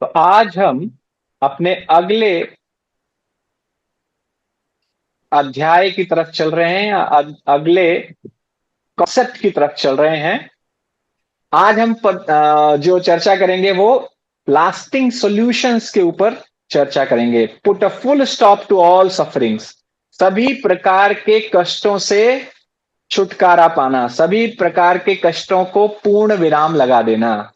तो आज हम अपने अगले अध्याय की तरफ चल रहे हैं या अगले कॉन्सेप्ट की तरफ चल रहे हैं। आज हम जो चर्चा करेंगे वो लास्टिंग सॉल्यूशंस के ऊपर चर्चा करेंगे। Put a full stop to all sufferings, सभी प्रकार के कष्टों से छुटकारा पाना, सभी प्रकार के कष्टों को पूर्ण विराम लगा देना।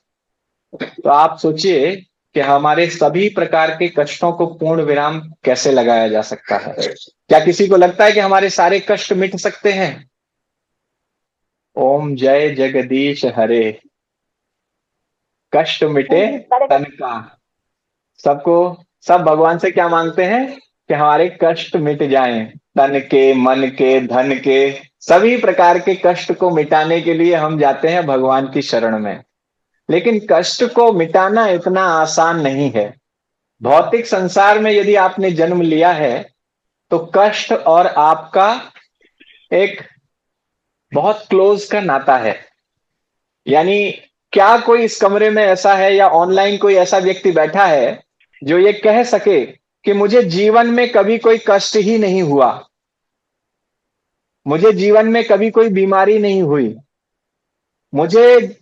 तो आप सोचिए कि हमारे सभी प्रकार के कष्टों को पूर्ण विराम कैसे लगाया जा सकता है। क्या किसी को लगता है कि हमारे सारे कष्ट मिट सकते हैं? ओम जय जगदीश हरे। कष्ट मिटे तन का। सबको, सब भगवान से क्या मांगते हैं कि हमारे कष्ट मिट जाएं, तन के, मन के, धन के, सभी प्रकार के कष्ट को मिटाने के लिए हम जाते हैं भगवान की शरण में। लेकिन कष्ट को मिटाना इतना आसान नहीं है। भौतिक संसार में यदि आपने जन्म लिया है तो कष्ट और आपका एक बहुत क्लोज का नाता है। यानी क्या कोई इस कमरे में ऐसा है या ऑनलाइन कोई ऐसा व्यक्ति बैठा है जो ये कह सके कि मुझे जीवन में कभी कोई कष्ट ही नहीं हुआ, मुझे जीवन में कभी कोई बीमारी नहीं हुई, मुझे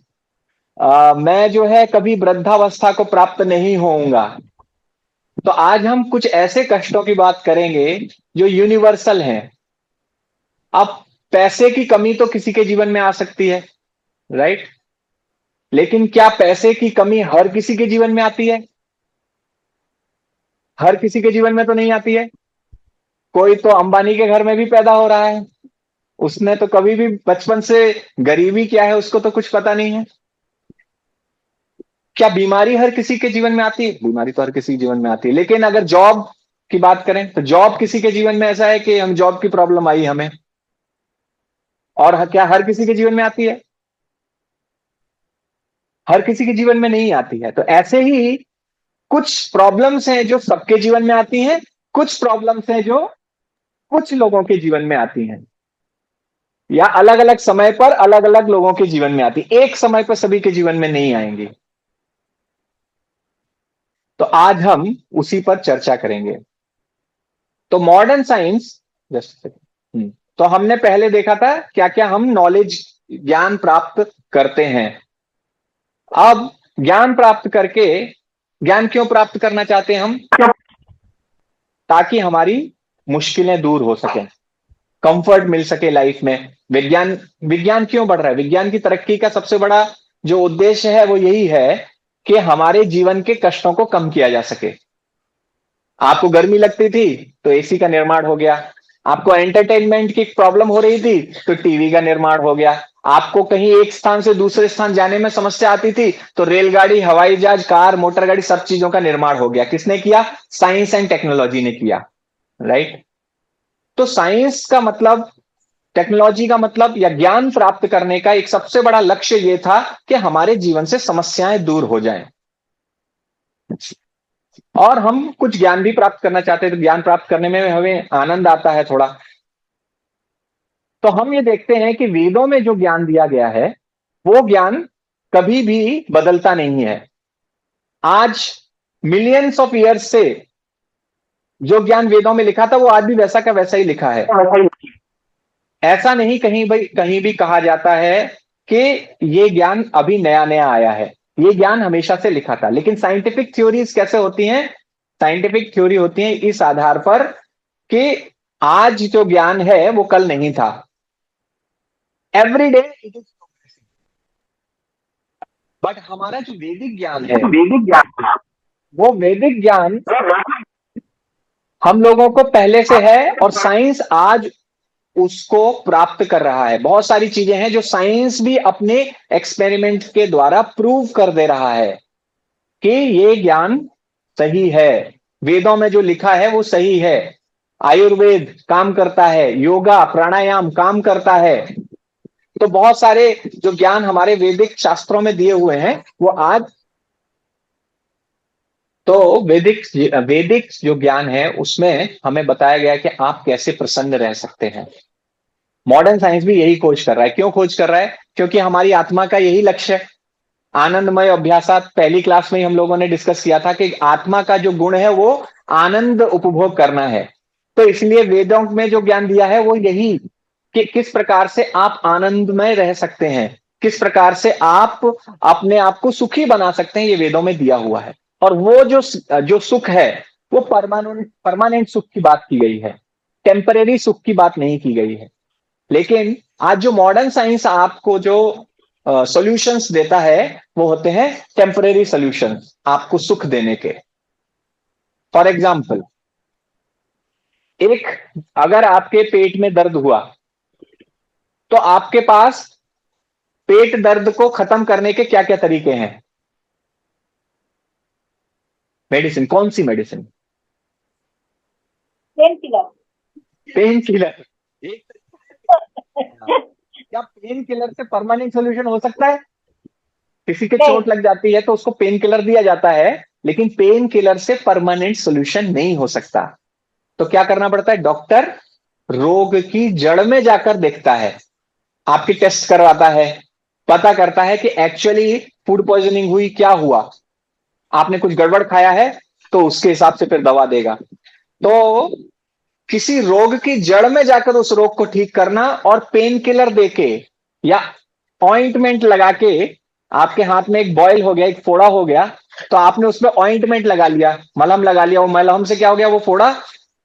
मैं जो है कभी वृद्धावस्था को प्राप्त नहीं होऊंगा। तो आज हम कुछ ऐसे कष्टों की बात करेंगे जो यूनिवर्सल हैं। अब पैसे की कमी तो किसी के जीवन में आ सकती है, राइट? लेकिन क्या पैसे की कमी हर किसी के जीवन में आती है? हर किसी के जीवन में तो नहीं आती है। कोई तो अंबानी के घर में भी पैदा हो रहा है, उसने तो कभी भी बचपन से गरीबी क्या है उसको तो कुछ पता नहीं है। क्या बीमारी हर किसी के जीवन में आती है? बीमारी तो हर किसी के जीवन में आती है। लेकिन अगर जॉब की बात करें तो जॉब किसी के जीवन में ऐसा है कि हम जॉब की प्रॉब्लम आई हमें, और क्या हर किसी के जीवन में आती है? हर किसी के जीवन में नहीं आती है। तो ऐसे ही कुछ प्रॉब्लम्स हैं जो सबके जीवन में आती हैं, कुछ प्रॉब्लम्स हैं जो कुछ लोगों के जीवन में आती हैं, या अलग अलग समय पर अलग अलग लोगों के जीवन में आती, एक समय पर सभी के जीवन में नहीं आएंगी। तो आज हम उसी पर चर्चा करेंगे। तो मॉडर्न साइंस, जस्ट तो हमने पहले देखा था क्या क्या हम नॉलेज, ज्ञान प्राप्त करते हैं। अब ज्ञान प्राप्त करके, ज्ञान क्यों प्राप्त करना चाहते हैं हम? ताकि हमारी मुश्किलें दूर हो सकें, कंफर्ट मिल सके लाइफ में। विज्ञान, विज्ञान क्यों बढ़ रहा है? विज्ञान की तरक्की का सबसे बड़ा जो उद्देश्य है वो यही है कि हमारे जीवन के कष्टों को कम किया जा सके। आपको गर्मी लगती थी तो एसी का निर्माण हो गया, आपको एंटरटेनमेंट की प्रॉब्लम हो रही थी तो टीवी का निर्माण हो गया, आपको कहीं एक स्थान से दूसरे स्थान जाने में समस्या आती थी तो रेलगाड़ी, हवाई जहाज, कार, मोटर गाड़ी, सब चीजों का निर्माण हो गया। किसने किया? साइंस एंड टेक्नोलॉजी ने किया, राइट? तो साइंस का मतलब, टेक्नोलॉजी का मतलब या ज्ञान प्राप्त करने का एक सबसे बड़ा लक्ष्य यह था कि हमारे जीवन से समस्याएं दूर हो जाएं। और हम कुछ ज्ञान भी प्राप्त करना चाहते हैं, तो ज्ञान प्राप्त करने में हमें आनंद आता है थोड़ा। तो हम ये देखते हैं कि वेदों में जो ज्ञान दिया गया है वो ज्ञान कभी भी बदलता नहीं है। आज मिलियंस ऑफ ईयर्स से जो ज्ञान वेदों में लिखा था वो आज भी वैसा का वैसा ही लिखा है। ऐसा नहीं कहीं भाई कहीं भी कहा जाता है कि ये ज्ञान अभी नया नया आया है। ये ज्ञान हमेशा से लिखा था। लेकिन साइंटिफिक थ्योरीज कैसे होती हैं? साइंटिफिक थ्योरी होती है इस आधार पर कि आज जो ज्ञान है वो कल नहीं था। Every day it is, but हमारा जो वैदिक ज्ञान है, वैदिक ज्ञान वो वैदिक ज्ञान हम लोगों को पहले से है और साइंस आज उसको प्राप्त कर रहा है। बहुत सारी चीजें हैं जो साइंस भी अपने एक्सपेरिमेंट के द्वारा प्रूव कर दे रहा है कि ये ज्ञान सही है। वेदों में जो लिखा है वो सही है। आयुर्वेद काम करता है, योगा प्राणायाम काम करता है। तो बहुत सारे जो ज्ञान हमारे वैदिक शास्त्रों में दिए हुए हैं वो आज, तो वैदिक, वैदिक जो ज्ञान है उसमें हमें बताया गया कि आप कैसे प्रसन्न रह सकते हैं। मॉडर्न साइंस भी यही खोज कर रहा है। क्यों खोज कर रहा है? क्योंकि हमारी आत्मा का यही लक्ष्य है। आनंदमय अभ्यासात पहली क्लास में ही हम लोगों ने डिस्कस किया था कि आत्मा का जो गुण है वो आनंद उपभोग करना है। तो इसलिए वेदों में जो ज्ञान दिया है वो यही कि किस प्रकार से आप आनंदमय रह सकते हैं, किस प्रकार से आप अपने आप को सुखी बना सकते हैं, ये वेदों में दिया हुआ है। और वो जो जो सुख है वो परमानेंट परमानेंट सुख की बात की गई है, टेम्परेरी सुख की बात नहीं की गई है। लेकिन आज जो मॉडर्न साइंस आपको जो सॉल्यूशंस देता है वो होते हैं टेम्परेरी सॉल्यूशंस, आपको सुख देने के। फॉर एग्जाम्पल, एक अगर आपके पेट में दर्द हुआ तो आपके पास पेट दर्द को खत्म करने के क्या क्या तरीके हैं? मेडिसिन, कौन सी medicine? Pain killer. Pain killer एक तरीका है। क्या पेन किलर से परमानेंट सोल्यूशन हो सकता है? किसी के नहीं। चोट लग जाती है तो उसको पेन किलर दिया जाता है, लेकिन पेन किलर से परमानेंट सोल्यूशन नहीं हो सकता। तो क्या करना पड़ता है? डॉक्टर रोग की जड़ में जाकर देखता है, आपकी टेस्ट करवाता है, पता करता है कि एक्चुअली फूड पॉइजनिंग हुई, क्या हुआ, आपने कुछ गड़बड़ खाया है, तो उसके हिसाब से फिर दवा देगा। तो किसी रोग की जड़ में जाकर उस रोग को ठीक करना और पेन किलर देके या ऑइंटमेंट लगा के, आपके हाथ में एक बॉयल हो गया, एक फोड़ा हो गया, तो आपने उसमें ऑइंटमेंट लगा लिया, मलहम लगा लिया, वो मलहम से क्या हो गया? वो फोड़ा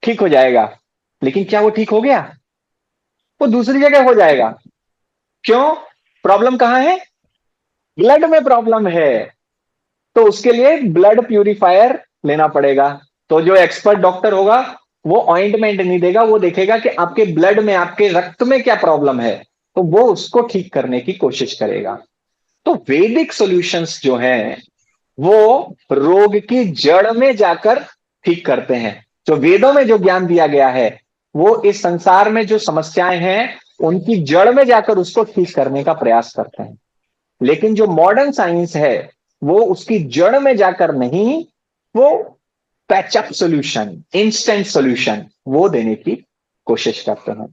ठीक हो जाएगा। लेकिन क्या वो ठीक हो गया? वो दूसरी जगह हो जाएगा। क्यों? प्रॉब्लम कहां है? ब्लड में प्रॉब्लम है। तो उसके लिए ब्लड प्यूरिफायर लेना पड़ेगा। तो जो एक्सपर्ट डॉक्टर होगा वो ऑइंटमेंट नहीं देगा, वो देखेगा कि आपके ब्लड में, आपके रक्त में क्या प्रॉब्लम है, तो वो उसको ठीक करने की कोशिश करेगा। तो वैदिक सॉल्यूशंस जो हैं वो रोग की जड़ में जाकर ठीक करते हैं। जो वेदों में जो ज्ञान दिया गया है वो इस संसार में जो समस्याएं हैं उनकी जड़ में जाकर उसको ठीक करने का प्रयास करते हैं। लेकिन जो मॉडर्न साइंस है वो उसकी जड़ में जाकर नहीं, वो पैचअप सॉल्यूशन, इंस्टेंट सॉल्यूशन वो देने की कोशिश करते हैं।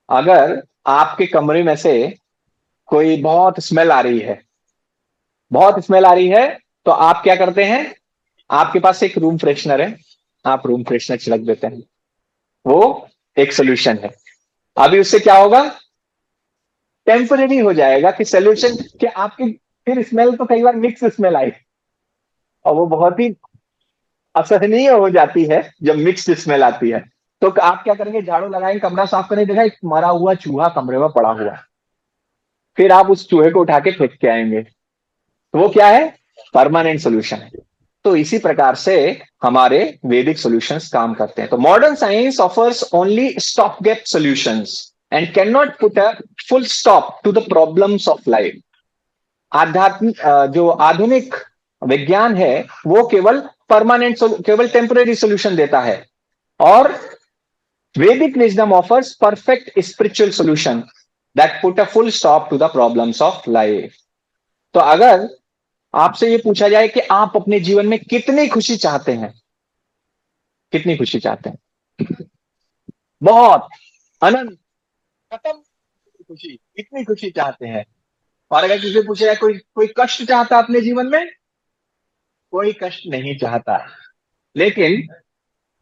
अगर आपके कमरे में से कोई बहुत स्मेल आ रही है, बहुत स्मेल आ रही है, तो आप क्या करते हैं? आपके पास एक रूम फ्रेशनर है, आप रूम फ्रेशनर छिड़क देते हैं, वो एक सोल्यूशन है। अभी उससे क्या होगा? टेम्परेरी हो जाएगा कि सोल्यूशन, कि आपकी फिर स्मेल तो कई बार मिक्स स्मेल आई और वो बहुत ही असहनीय हो जाती है जब मिक्स स्मेल आती है। तो आप क्या करेंगे? झाड़ू लगाएंगे, कमरा साफ करेंगे, देखा एक मरा हुआ चूहा कमरे में पड़ा हुआ है, फिर आप उस चूहे को उठा के फेंक के आएंगे। तो वो क्या है? परमानेंट सोल्यूशन है। तो इसी प्रकार से हमारे वैदिक सॉल्यूशंस काम करते हैं। तो modern science offers only stop gap solutions and can not put a full stop to the problems of life. आध्यात्मिक जो आधुनिक विज्ञान है वो केवल परमानेंट, केवल टेम्परेरी सॉल्यूशन देता है, और Vedic wisdom offers perfect spiritual solution that put a full stop to the problems of life. तो अगर आपसे ये पूछा जाए कि आप अपने जीवन में कितनी खुशी चाहते हैं, कितनी खुशी चाहते हैं? बहुत, अनंत, खत्म खुशी, इतनी खुशी चाहते हैं? और अगर किसी से पूछा जाए कोई कोई कष्ट चाहता है अपने जीवन में? कोई कष्ट नहीं चाहता। लेकिन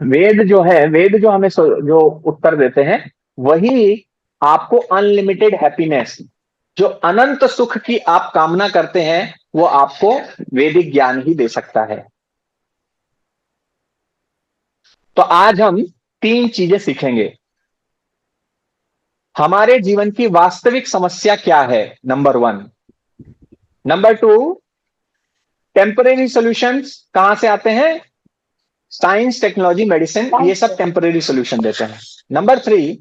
वेद जो है, वेद जो हमें जो उत्तर देते हैं वही आपको अनलिमिटेड हैप्पीनेस, जो अनंत सुख की आप कामना करते हैं, वो आपको वैदिक ज्ञान ही दे सकता है। तो आज हम तीन चीजें सीखेंगे। हमारे जीवन की वास्तविक समस्या क्या है, number one. Number two, temporary solutions कहां से आते हैं? साइंस, टेक्नोलॉजी, मेडिसिन, ये सब टेम्परेरी सॉल्यूशन देते हैं। नंबर थ्री,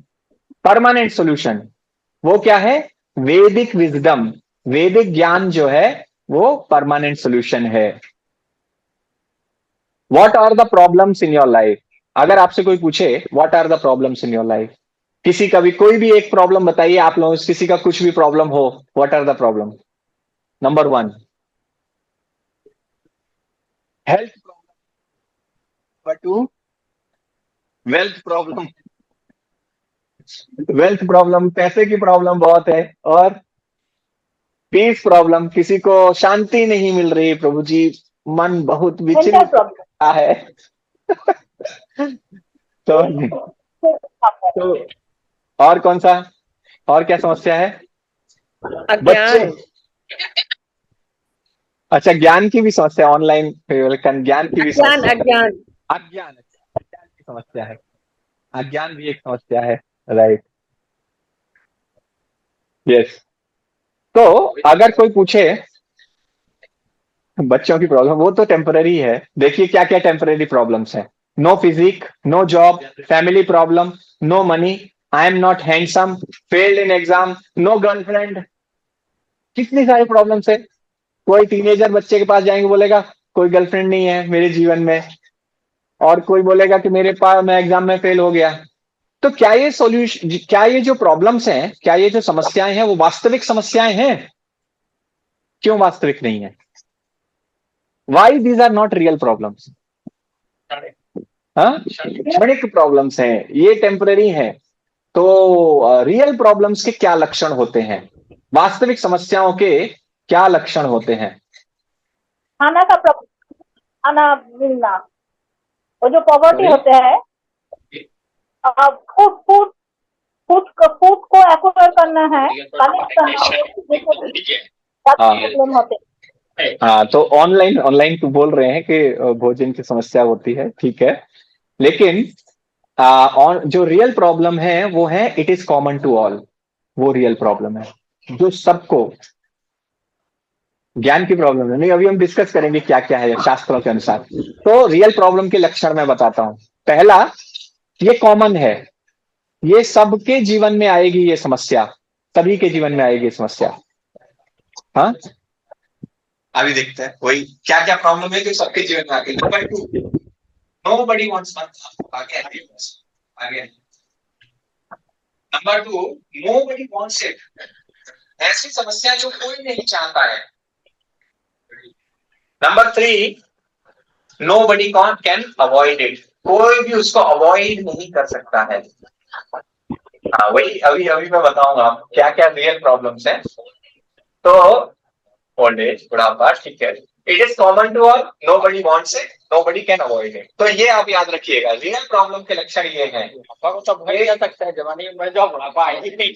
परमानेंट सॉल्यूशन, वो क्या है? वैदिक विजडम, वैदिक ज्ञान जो है वो परमानेंट सॉल्यूशन है। What are the problems in your life? अगर आपसे कोई पूछे what are the problems in your life, किसी का भी कोई भी एक प्रॉब्लम बताइए, आप लोगों से किसी का कुछ भी प्रॉब्लम हो, what are the problem? Number one, health problem. Number two, wealth problem. Wealth problem, पैसे की प्रॉब्लम बहुत है, और पीस प्रॉब्लम, किसी को शांति नहीं मिल रही प्रभु जी, मन बहुत मेंटल विचलित प्रॉब्लम। है। तो तो और कौन सा, और क्या समस्या है? बच्चे, अज्ञान। अच्छा ज्ञान की भी समस्या, ऑनलाइन ज्ञान की भी अज्ञान समस्या है। अज्ञान। अज्ञान, अच्छा अज्ञान की समस्या है, अज्ञान भी एक समस्या है, राइट, यस। तो अगर कोई पूछे बच्चों की प्रॉब्लम, वो तो टेम्पररी है। देखिए क्या क्या टेम्पररी प्रॉब्लम्स है। No physique, no job, family problem, no money, I am not handsome, failed in exam, no girlfriend, कितनी सारी प्रॉब्लम्स है। कोई टीनेजर बच्चे के पास जाएंगे, बोलेगा कोई गर्लफ्रेंड नहीं है मेरे जीवन में, और कोई बोलेगा कि मेरे पास, मैं एग्जाम में फेल हो गया। तो क्या ये सॉल्यूशन, क्या ये जो प्रॉब्लम्स हैं, क्या ये जो समस्याएं हैं, वो वास्तविक समस्याएं हैं? क्यों वास्तविक नहीं है? Why these are not real problems? हाँ, क्षणिक प्रॉब्लम्स हैं, ये टेम्पररी हैं। तो रियल प्रॉब्लम्स के क्या लक्षण होते हैं, वास्तविक समस्याओं के क्या लक्षण होते हैं? खाना का प्रॉब्लम, खाना मिलना, और जो पॉवर्टी सॉरी, होते हैं, फूड फूड फूड को एक्वायर करना है, कलेक्ट करना है, हाँ प्रॉब्लम होते हैं। हाँ, तो ऑनलाइन ऑनलाइन तो बोल रहे हैं कि भोजन की समस्या होती है, ठीक है, लेकिन और जो रियल प्रॉब्लम है वो है, it is common to all. वो रियल प्रॉब्लम है जो सबको, ज्ञान की प्रॉब्लम है नहीं। अभी हम डिस्कस करेंगे क्या क्या है शास्त्रों के अनुसार। तो रियल प्रॉब्लम के लक्षण मैं बताता हूं। पहला, ये कॉमन है, ये सबके जीवन में आएगी ये समस्या, सभी के जीवन में आएगी ये समस्या। हाँ, अभी देखते हैं वही क्या क्या प्रॉब्लम है जो सबके जीवन में आएगी। Number two, nobody wants, आगे आगे। Number two, nobody wants it, ऐसी समस्या जो कोई नहीं चाहता है। Number three, nobody can can avoid it, कोई भी उसको अवॉइड नहीं कर सकता है। हाँ, वही अभी अभी मैं बताऊंगा क्या क्या रियल प्रॉब्लम्स हैं। तो ओल्ड एज, बुढ़ापा, ठीक है, it is common to all, nobody wants it, nobody can avoid it. तो ये आप याद रखिएगा, रियल प्रॉब्लम के लक्षण ये हैं। बुढ़ापा को तो भर जा सकता है, जवानी में जो बुढ़ापा आएगी नहीं।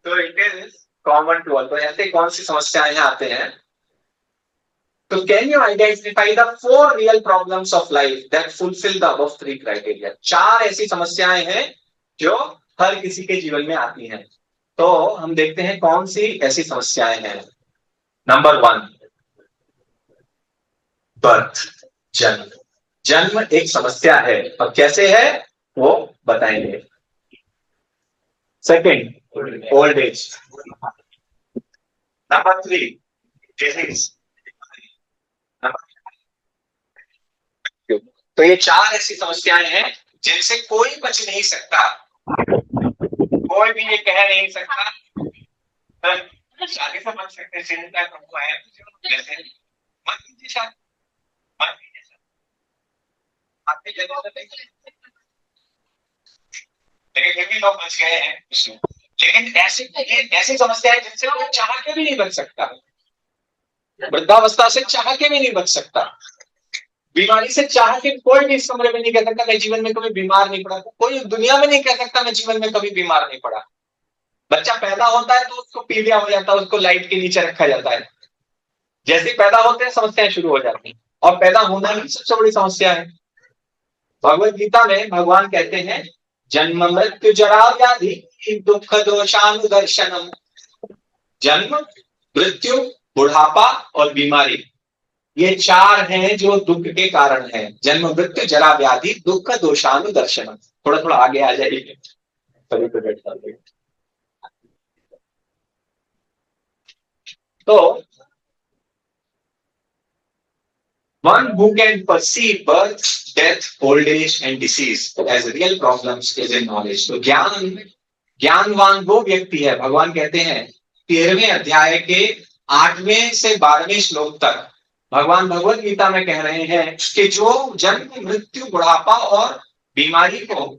तो it is common to all. तो ऐसे कौन सी समस्याएं आते हैं? तो can you identify the 4 real problems of life that fulfil the above 3 criteria? 4 ऐसी समस्याएं हैं जो हर किसी के जीवन में आती हैं। तो हम देखते हैं कौन सी ऐसी समस्याएं हैं। नंबर 1, बर्थ, जन्म। जन्म एक समस्या है, और कैसे है वो बताएंगे। Second, old age. Number 3, disease. तो ये 4 ऐसी समस्याएं हैं जिनसे कोई बच नहीं सकता, कोई भी ये कह नहीं सकता शादी से बच सकते, चिंता प्रभु है जैसे मत कीजिए शादी, मत कीजिए शादी, आपकी जगह पे लेकिन फिर भी लोग बच गए हैं उसमें। लेकिन ऐसी समस्या है जिनसे कोई चाह के भी नहीं बच सकता, वृद्धावस्था से चाह के भी नहीं बच सकता, बीमारी से चाह के कोई भी इस कमरे में नहीं कह सकता मैं जीवन में कभी बीमार नहीं पड़ा, कोई दुनिया में नहीं कह सकता मैं जीवन में कभी बीमार नहीं पड़ा। बच्चा पैदा होता है तो उसको पीलिया हो जाता है, उसको लाइट के नीचे रखा जाता है, जैसे ही पैदा होते हैं समस्याएं शुरू हो जाती हैं, और पैदा होना ही सबसे बड़ी समस्या है। भगवत गीता में भगवान कहते हैं, जन्म मृत्यु जरा व्याधि दुख दोषानुदर्शनम। जन्म, मृत्यु, बुढ़ापा और बीमारी, ये 4 हैं जो दुख के कारण है। जन्म मृत्यु जरा व्याधि दुख दोषानुदर्शनम। थोड़ा थोड़ा आगे आ जाइए, सभी को बैठा देंगे। तो one who can perceive birth, death, old age and disease as real problems is in knowledge। तो ज्ञानवान वो व्यक्ति है, भगवान कहते हैं 13वें अध्याय के 8वें से 12वें श्लोक तक भगवान भगवत गीता में कह रहे हैं कि जो जन्म मृत्यु बुढ़ापा और बीमारी को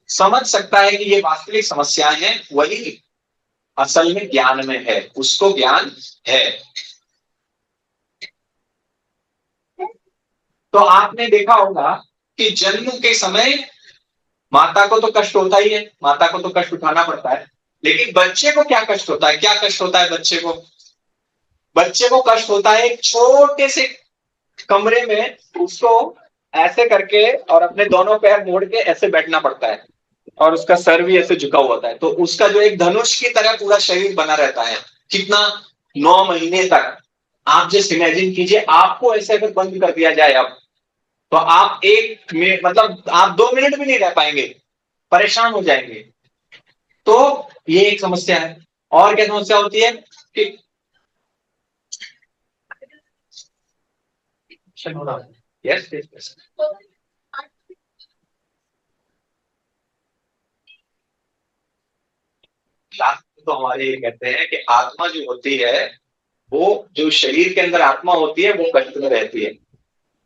समझ सकता है कि ये वास्तविक समस्याएं हैं, वही असल में ज्ञान में है, उसको ज्ञान है। तो आपने देखा होगा कि जन्म के समय माता को तो कष्ट होता ही है, माता को तो कष्ट उठाना पड़ता है, लेकिन बच्चे को क्या कष्ट होता है? क्या कष्ट होता है बच्चे को? बच्चे को कष्ट होता है एक छोटे से कमरे में उसको ऐसे करके और अपने दोनों पैर मोड़ के ऐसे बैठना पड़ता है और उसका सर भी ऐसे झुका हुआ होता है, तो उसका जो एक धनुष की तरह पूरा शरीर बना रहता है। कितना? 9 महीने तक। आप जस्ट इमेजिन कीजिए, आपको ऐसे अगर बंद कर दिया जाए अब, तो आप एक मिनट मतलब आप 2 मिनट भी नहीं रह पाएंगे, परेशान हो जाएंगे। तो ये एक समस्या है। और क्या समस्या होती है कि यस यस शास्त्र तो हमारे ये कहते हैं कि आत्मा जो होती है, वो जो शरीर के अंदर आत्मा होती है वो कष्ट में रहती है,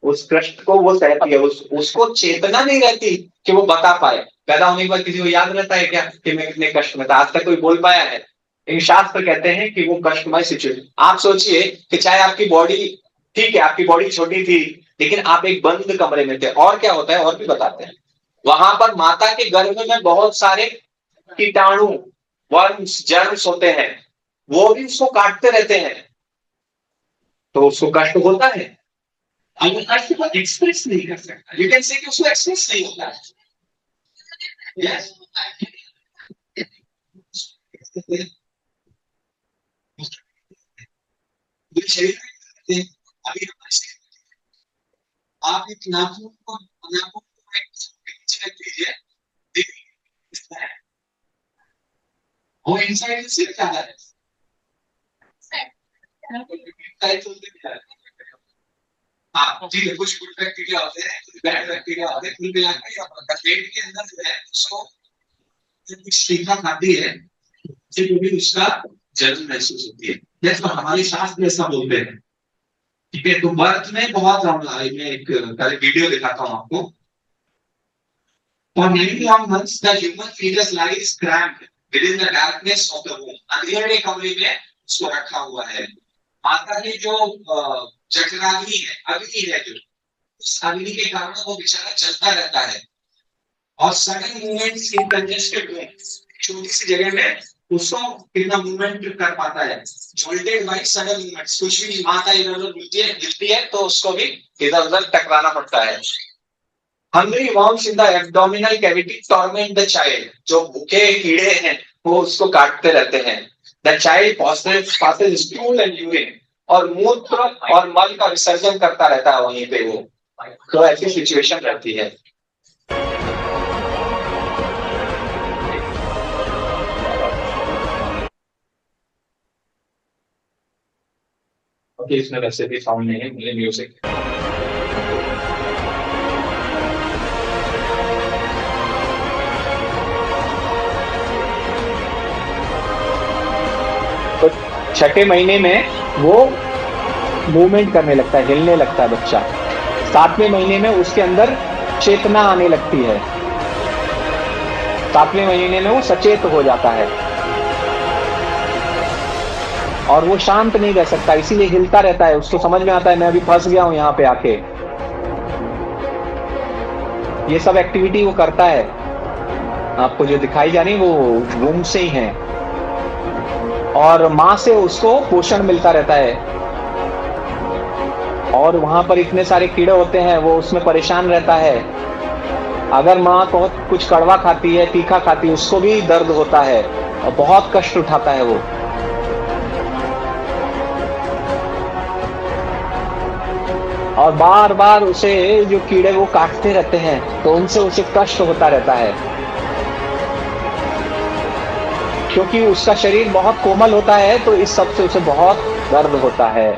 उस कष्ट को वो सहती है, उसको चेतना नहीं रहती कि वो बता पाए। पैदा होने के बाद किसी को याद रहता है क्या कि मैं कितने कष्ट में था? आज तक कोई बोल पाया है? लेकिन शास्त्र कहते हैं कि वो कष्टमय सिचुएशन। आप सोचिए कि चाहे आपकी बॉडी, ठीक है आपकी बॉडी छोटी थी, लेकिन आप एक बंद कमरे में थे, और क्या होता है और भी बताते हैं। वहां पर माता के गर्भ में बहुत सारे कीटाणु, वर्म्स, जर्म्स होते हैं, वो भी उसको काटते रहते हैं, तो उसको कष्ट होता है। अगर कष्ट को एक्सप्रेस नहीं कर सकता, यू कैन से कि उसको एक्सप्रेस नहीं होता है। यस शरीर में अभी आप एक नाखून को नीचे रख लीजिए, देखिए वो इनसाइड से क्या है, हाँ ठीक है, कुछ गुड बैक्टीरिया होते हैं, कुछ बैड बैक्टीरिया होते हैं, कुल मिलाकर पेट के अंदर जो है उसको कुछ तीखा खाती है, जिससे भी उसका जलन महसूस होती है। जैसे हमारे शास्त्र ऐसा बोलते हैं। ठीक है, तो बर्थ में बहुत मैं एक कल वीडियो दिखाता हूँ आपको। For 91 months, the human fetus lies cramped within the darkness of the womb. अंधेरे कमरे में उसको रखा हुआ है। माता की जो जठराग्नि है, अग्नि है, जो उस अग्नि के कारण वो बेचारा चलता रहता है, और सडन मूवमेंट्स इन कंजेस्टेड रूम, छोटी सी जगह में उसको कितना मूवमेंट कर पाता है, जोल्टेड बाय सडन मूवमेंट्स। कुछ भी माता इधर उधर गिरती है तो उसको भी इधर उधर टकराना पड़ता है। Hungry worms in the abdominal cavity torment the child. जो भूखे कीड़े हैं वो उसको काटते रहते हैं। The child passes stool and urine, और मूत्र और मल का विसर्जन करता रहता है वहीं पे वो। तो ऐसी सिचुएशन रहती है। ओके, इसमें वैसे भी साउंड नहीं है, मुझे म्यूजिक। तो 6ठे महीने में वो मूवमेंट करने लगता है, हिलने लगता है बच्चा। 7वें महीने में उसके अंदर चेतना आने लगती है, 7वें महीने में वो सचेत हो जाता है, और वो शांत नहीं रह सकता, इसीलिए हिलता रहता है। उसको समझ में आता है मैं अभी फंस गया हूं यहाँ पे आके। ये सब एक्टिविटी वो करता है, आपको जो दिखाई जा रही वो वूम से ही है, और माँ से उसको पोषण मिलता रहता है। और वहां पर इतने सारे कीड़े होते हैं, वो उसमें परेशान रहता है। अगर माँ बहुत कुछ कड़वा खाती है, तीखा खाती है, उसको भी दर्द होता है और बहुत कष्ट उठाता है वो। और बार बार उसे जो कीड़े वो काटते रहते हैं, तो उनसे उसे कष्ट होता रहता है, क्योंकि उसका शरीर बहुत कोमल होता है, तो इस सब से उसे बहुत दर्द होता है।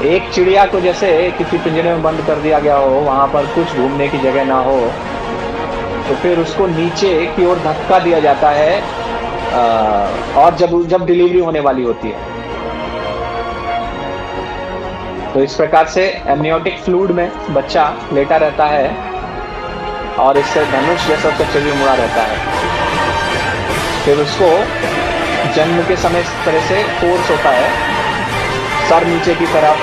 एक चिड़िया को जैसे किसी पिंजरे में बंद कर दिया गया हो, वहां पर कुछ घूमने की जगह ना हो, तो फिर उसको नीचे की ओर धक्का दिया जाता है और जब जब डिलीवरी होने वाली होती है। तो इस प्रकार से एमनियोटिक फ्लूइड में बच्चा लेटा रहता है और इससे धनुष जैसा उसका शरीर मुड़ा रहता है। फिर उसको जन्म के समय इस तरह से फोर्स होता है, सर नीचे की तरफ,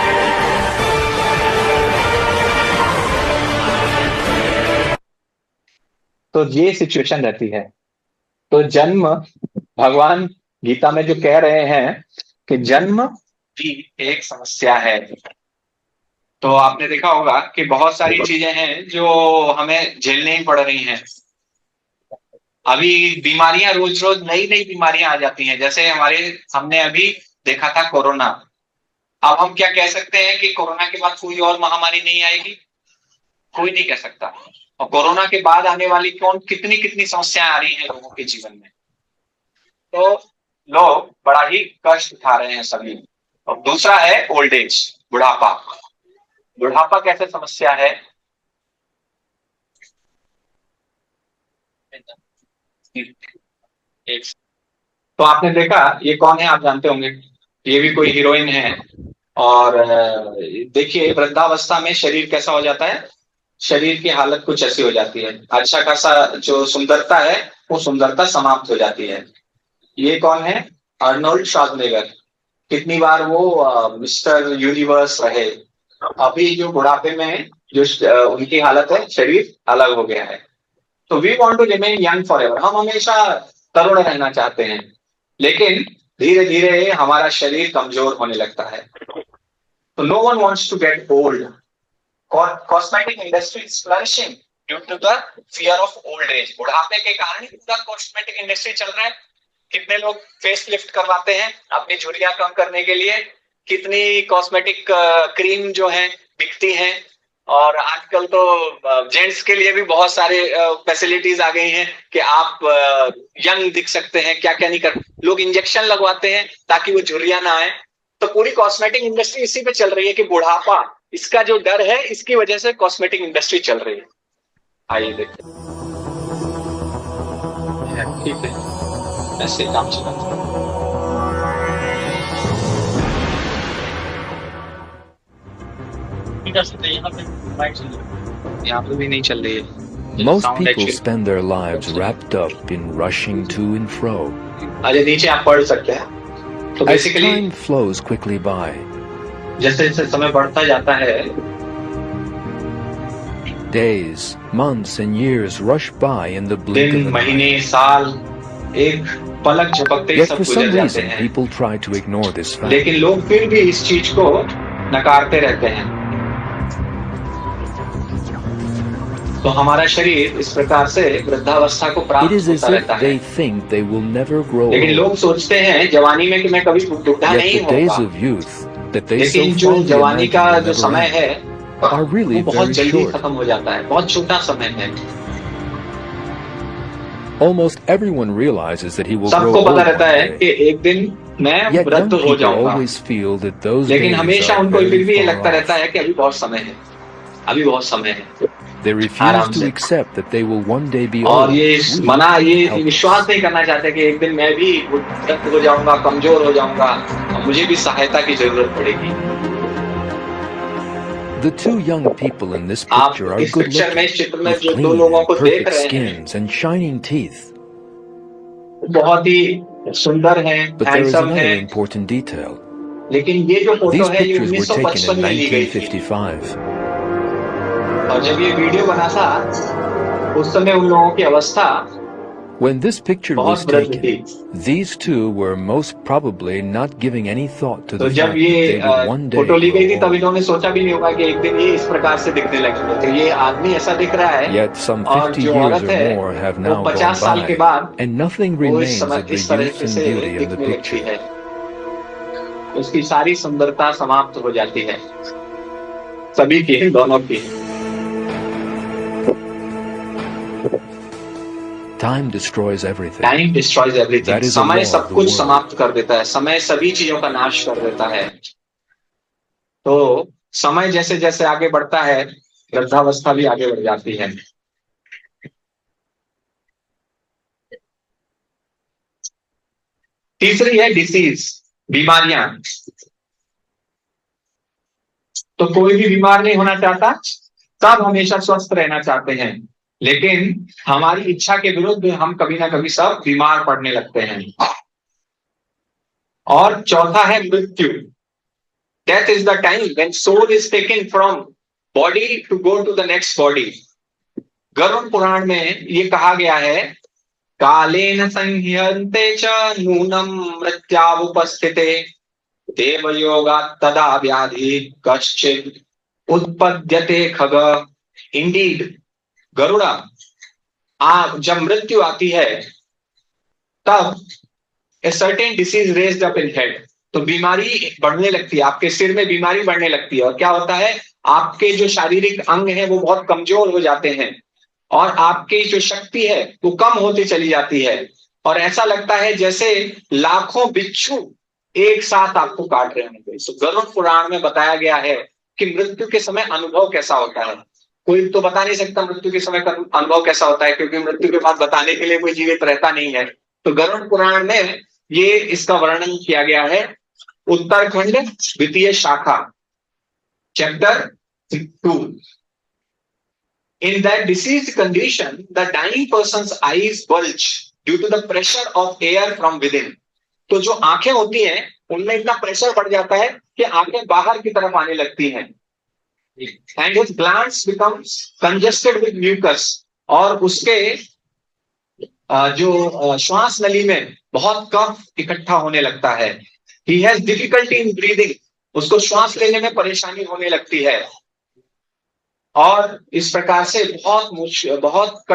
तो ये सिचुएशन रहती है। तो जन्म, भगवान गीता में जो कह रहे हैं कि जन्म भी एक समस्या है। तो आपने देखा होगा कि बहुत सारी चीजें हैं जो हमें झेलनी ही पड़ रही हैं। अभी बीमारियां रोज रोज नई नई बीमारियां आ जाती हैं, जैसे हमने अभी देखा था कोरोना। अब हम क्या कह सकते हैं कि कोरोना के बाद कोई और महामारी नहीं आएगी? कोई नहीं कह सकता। और कोरोना के बाद आने वाली कितनी कितनी समस्याएं आ रही हैं लोगों के जीवन में। तो लोग बड़ा ही कष्ट उठा रहे हैं सभी। और दूसरा है ओल्ड एज, बुढ़ापा। बुढ़ापा कैसे समस्या है? तो आपने देखा, ये कौन है आप जानते होंगे, ये भी कोई हीरोइन है। और देखिए वृद्धावस्था में शरीर कैसा हो जाता है, शरीर की हालत कुछ ऐसी हो जाती है, अच्छा खासा जो सुंदरता है वो सुंदरता समाप्त हो जाती है। ये कौन है? Arnold Schwarzenegger. कितनी बार वो मिस्टर यूनिवर्स रहे। अभी जो बुढ़ापे में जो उनकी हालत है, शरीर अलग हो गया है। तो we want to remain young forever, हम हमेशा तरुण रहना चाहते हैं, लेकिन धीरे धीरे हमारा शरीर कमजोर होने लगता है। तो no one wants to get old. Cosmetic industry is flourishing due to the fear of old age. बुढ़ापे के कारण ही पूरा कॉस्मेटिक इंडस्ट्री चल रहा है। कितने लोग फेस लिफ्ट करवाते हैं अपनी झुर्रियां कम करने के लिए, कितनी कॉस्मेटिक क्रीम जो है बिकती हैं। और आजकल तो जेंट्स के लिए भी बहुत सारे फैसिलिटीज आ गई हैं कि आप यंग दिख सकते हैं, क्या क्या नहीं कर। लोग इंजेक्शन लगवाते हैं ताकि वो झुर्रियां ना आए। तो पूरी कॉस्मेटिक इंडस्ट्री इसी पे चल रही है कि बुढ़ापा, इसका जो डर है, इसकी वजह से कॉस्मेटिक इंडस्ट्री चल रही है। आइए देखते हैं। ठीक है, ऐसे काम चलाते हैं। यहाँ पे भी नहीं चल रही है। Most people spend their lives wrapped up in rushing to and fro. अरे नीचे आप पढ़ सकते हैं। तो As time flows quickly by, जैसे जैसे समय बढ़ता जाता है, days, months and years rush by in the blink दिन, of an eye. महीने, साल एक पलक झपकते ही Yet सब for गुजर some जाते reason, हैं। people try to ignore this fact. लेकिन लोग फिर भी इस चीज को नकारते रहते हैं। तो हमारा शरीर इस प्रकार से वृद्धावस्था को It प्राप्त is as होता if रहता है। they think they will never grow लेकिन old. लोग सोचते हैं जवानी में कि मैं कभी बूढ़ा Yet नहीं the days होगा। of youth that they so लेकिन जो fondly जवानी का imagine जो will समय never है end are really वो बहुत very जल्दी short. खत्म हो जाता है, बहुत छोटा समय है। Almost everyone realizes that he will grow सबको old पता one रहता है कि day. एक दिन मैं Yet young वृद्ध हो people जाऊंगा, always feel that those लेकिन days हमेशा are उनको फिर very भी ये far लगता रहता off. है कि अभी बहुत समय है, अभी बहुत समय है। They refuse आराम to से। accept that they will one day be और old, ये weak, मना, ये helpless. विश्वास नहीं करना चाहते कि एक दिन मैं भी वृद्ध हो जाऊंगा, कमजोर हो जाऊंगा और मुझे भी सहायता की जरूरत पड़ेगी। The two young people in this आप picture are इस good पिक्चर में, looking, इस चित्र में with जो दो clean लोगों and को देख perfect रहे हैं skins and shining teeth. बहुत ही सुंदर हैं, But there is handsome another हैं। important detail. लेकिन ये जो फोटो These है ये pictures were taken 1955 in में ली गई थी। 1955. और जब ये वीडियो बना था उस समय उन लोगों की अवस्था When this picture was बहुत वृद्ध थी। taken, these two were most probably not giving any thought to तो the जब fact that ये they would one day photo ली गई थी grow तब old. इन्होंने सोचा भी नहीं होगा कि एक दिन ये इस प्रकार से दिखने लगेंगे। तो ये आदमी ऐसा दिख रहा है Yet some और 50 जो years औरत or है more have वो now 50 gone साल के by, बाद and nothing वो remains of the इस तरह youth and से beauty of the दिखने लगती picture. है। उसकी सारी सुंदरता समाप्त हो जाती है, सभी की, दोनों की। Time destroys everything. Time destroys everything. That is the समय law of सब the कुछ world. समाप्त कर देता है, समय सभी चीजों का नाश कर देता है। तो समय जैसे जैसे आगे बढ़ता है, वृद्धावस्था भी आगे बढ़ जाती है। तीसरी है डिसीज, बीमारियां। तो कोई भी बीमार नहीं होना चाहता, सब हमेशा स्वस्थ रहना चाहते हैं, लेकिन हमारी इच्छा के विरुद्ध हम कभी ना कभी सब बीमार पड़ने लगते हैं। और चौथा है मृत्यु। Death is the time when soul is taken from body to go to the next body. Garuda Purana में ये कहा गया है, कालेन संह्यन्ते च नूनम मृत्यावुपस्थिते देवयोगा तदा व्याधि कश्चित उत्पद्यते खग। इंडीड गरुड़ा, जब मृत्यु आती है तब a certain disease raised up in head, तो बीमारी बढ़ने लगती है, आपके सिर में बीमारी बढ़ने लगती है। और क्या होता है, आपके जो शारीरिक अंग हैं वो बहुत कमजोर हो जाते हैं और आपकी जो शक्ति है वो कम होती चली जाती है, और ऐसा लगता है जैसे लाखों बिच्छू एक साथ आपको काट रहे होंगे। तो गरुड़ पुराण में बताया गया है कि मृत्यु के समय अनुभव कैसा होता है। कोई तो बता नहीं सकता मृत्यु के समय का अनुभव कैसा होता है, क्योंकि मृत्यु के बाद बताने के लिए कोई जीवित रहता नहीं है। तो गरुड़ पुराण में ये इसका वर्णन किया गया है। उत्तरखंड द्वितीय शाखा chapter 2। In that diseased condition, the dying person's eyes bulge due to the pressure of air from within. तो जो आंखें होती हैं उनमें इतना प्रेशर बढ़ जाता है कि आंखें बाहर की तरफ आने लगती हैं। And his glands becomes congested with mucus, और उसके जो श्वास नली में बहुत कफ इकट्ठा होने लगता है। He has difficulty in breathing, उसको श्वास लेने में परेशानी होने लगती है। और इस प्रकार से बहुत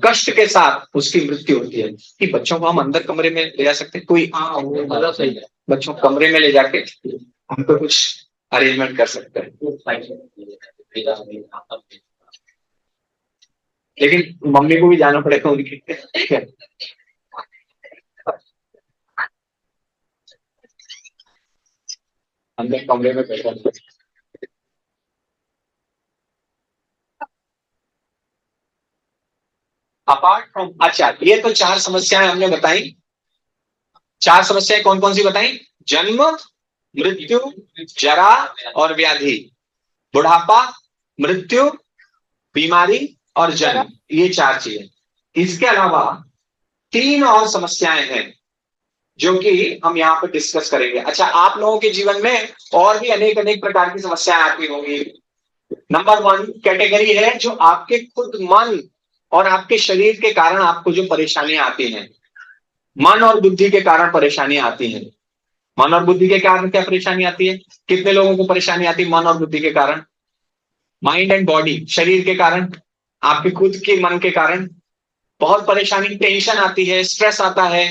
कष्ट के साथ उसकी मृत्यु होती है। कि बच्चों को हम अंदर कमरे में ले जा सकते हैं, कोई सही है, बच्चों को कमरे में ले जाके हमको कुछ अरेंजमेंट कर सकते हैं, लेकिन मम्मी को भी जाना पड़ेगा उनकी, ठीक है। अंदर कमरे में बैठा अपार्ट फ्रॉम, अच्छा ये तो 4 समस्याएं हमने बताई। 4 समस्याएं कौन कौन सी बताई? जन्म, मृत्यु, जरा और व्याधि। बुढ़ापा, मृत्यु, बीमारी और जन्म, ये 4 चीजें। इसके अलावा 3 और समस्याएं हैं जो कि हम यहाँ पर डिस्कस करेंगे। अच्छा, आप लोगों के जीवन में और भी अनेक अनेक प्रकार की समस्याएं आती होंगी। नंबर 1 कैटेगरी है जो आपके खुद मन और आपके शरीर के कारण आपको जो परेशानियां आती हैं, मन और बुद्धि के कारण परेशानियां आती हैं। मन और बुद्धि के कारण क्या परेशानी आती है? कितने लोगों को परेशानी आती है मन और बुद्धि के कारण? माइंड एंड बॉडी, शरीर के कारण, आपके खुद के मन के कारण बहुत परेशानी, टेंशन आती है, स्ट्रेस आता है।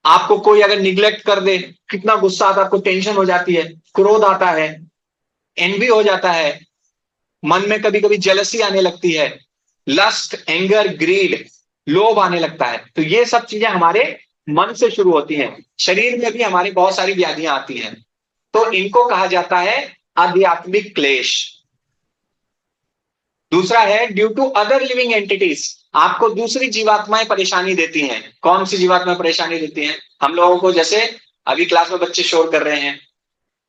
आपको कोई अगर निग्लेक्ट कर दे, कितना गुस्सा आता है, आपको टेंशन हो जाती है, क्रोध आता है, एनवी हो जाता है, मन में कभी कभी जेलसी आने लगती है, लस्ट, एंगर, ग्रीड, लोभ आने लगता है। तो ये सब चीजें हमारे मन से शुरू होती हैं। शरीर में भी हमारी बहुत सारी व्याधियां आती हैं, तो इनको कहा जाता है आध्यात्मिक क्लेश। दूसरा है due to other living entities, आपको दूसरी जीवात्माएं परेशानी देती हैं। कौन सी जीवात्माएं परेशानी देती हैं? हम लोगों को, जैसे अभी क्लास में बच्चे शोर कर रहे हैं,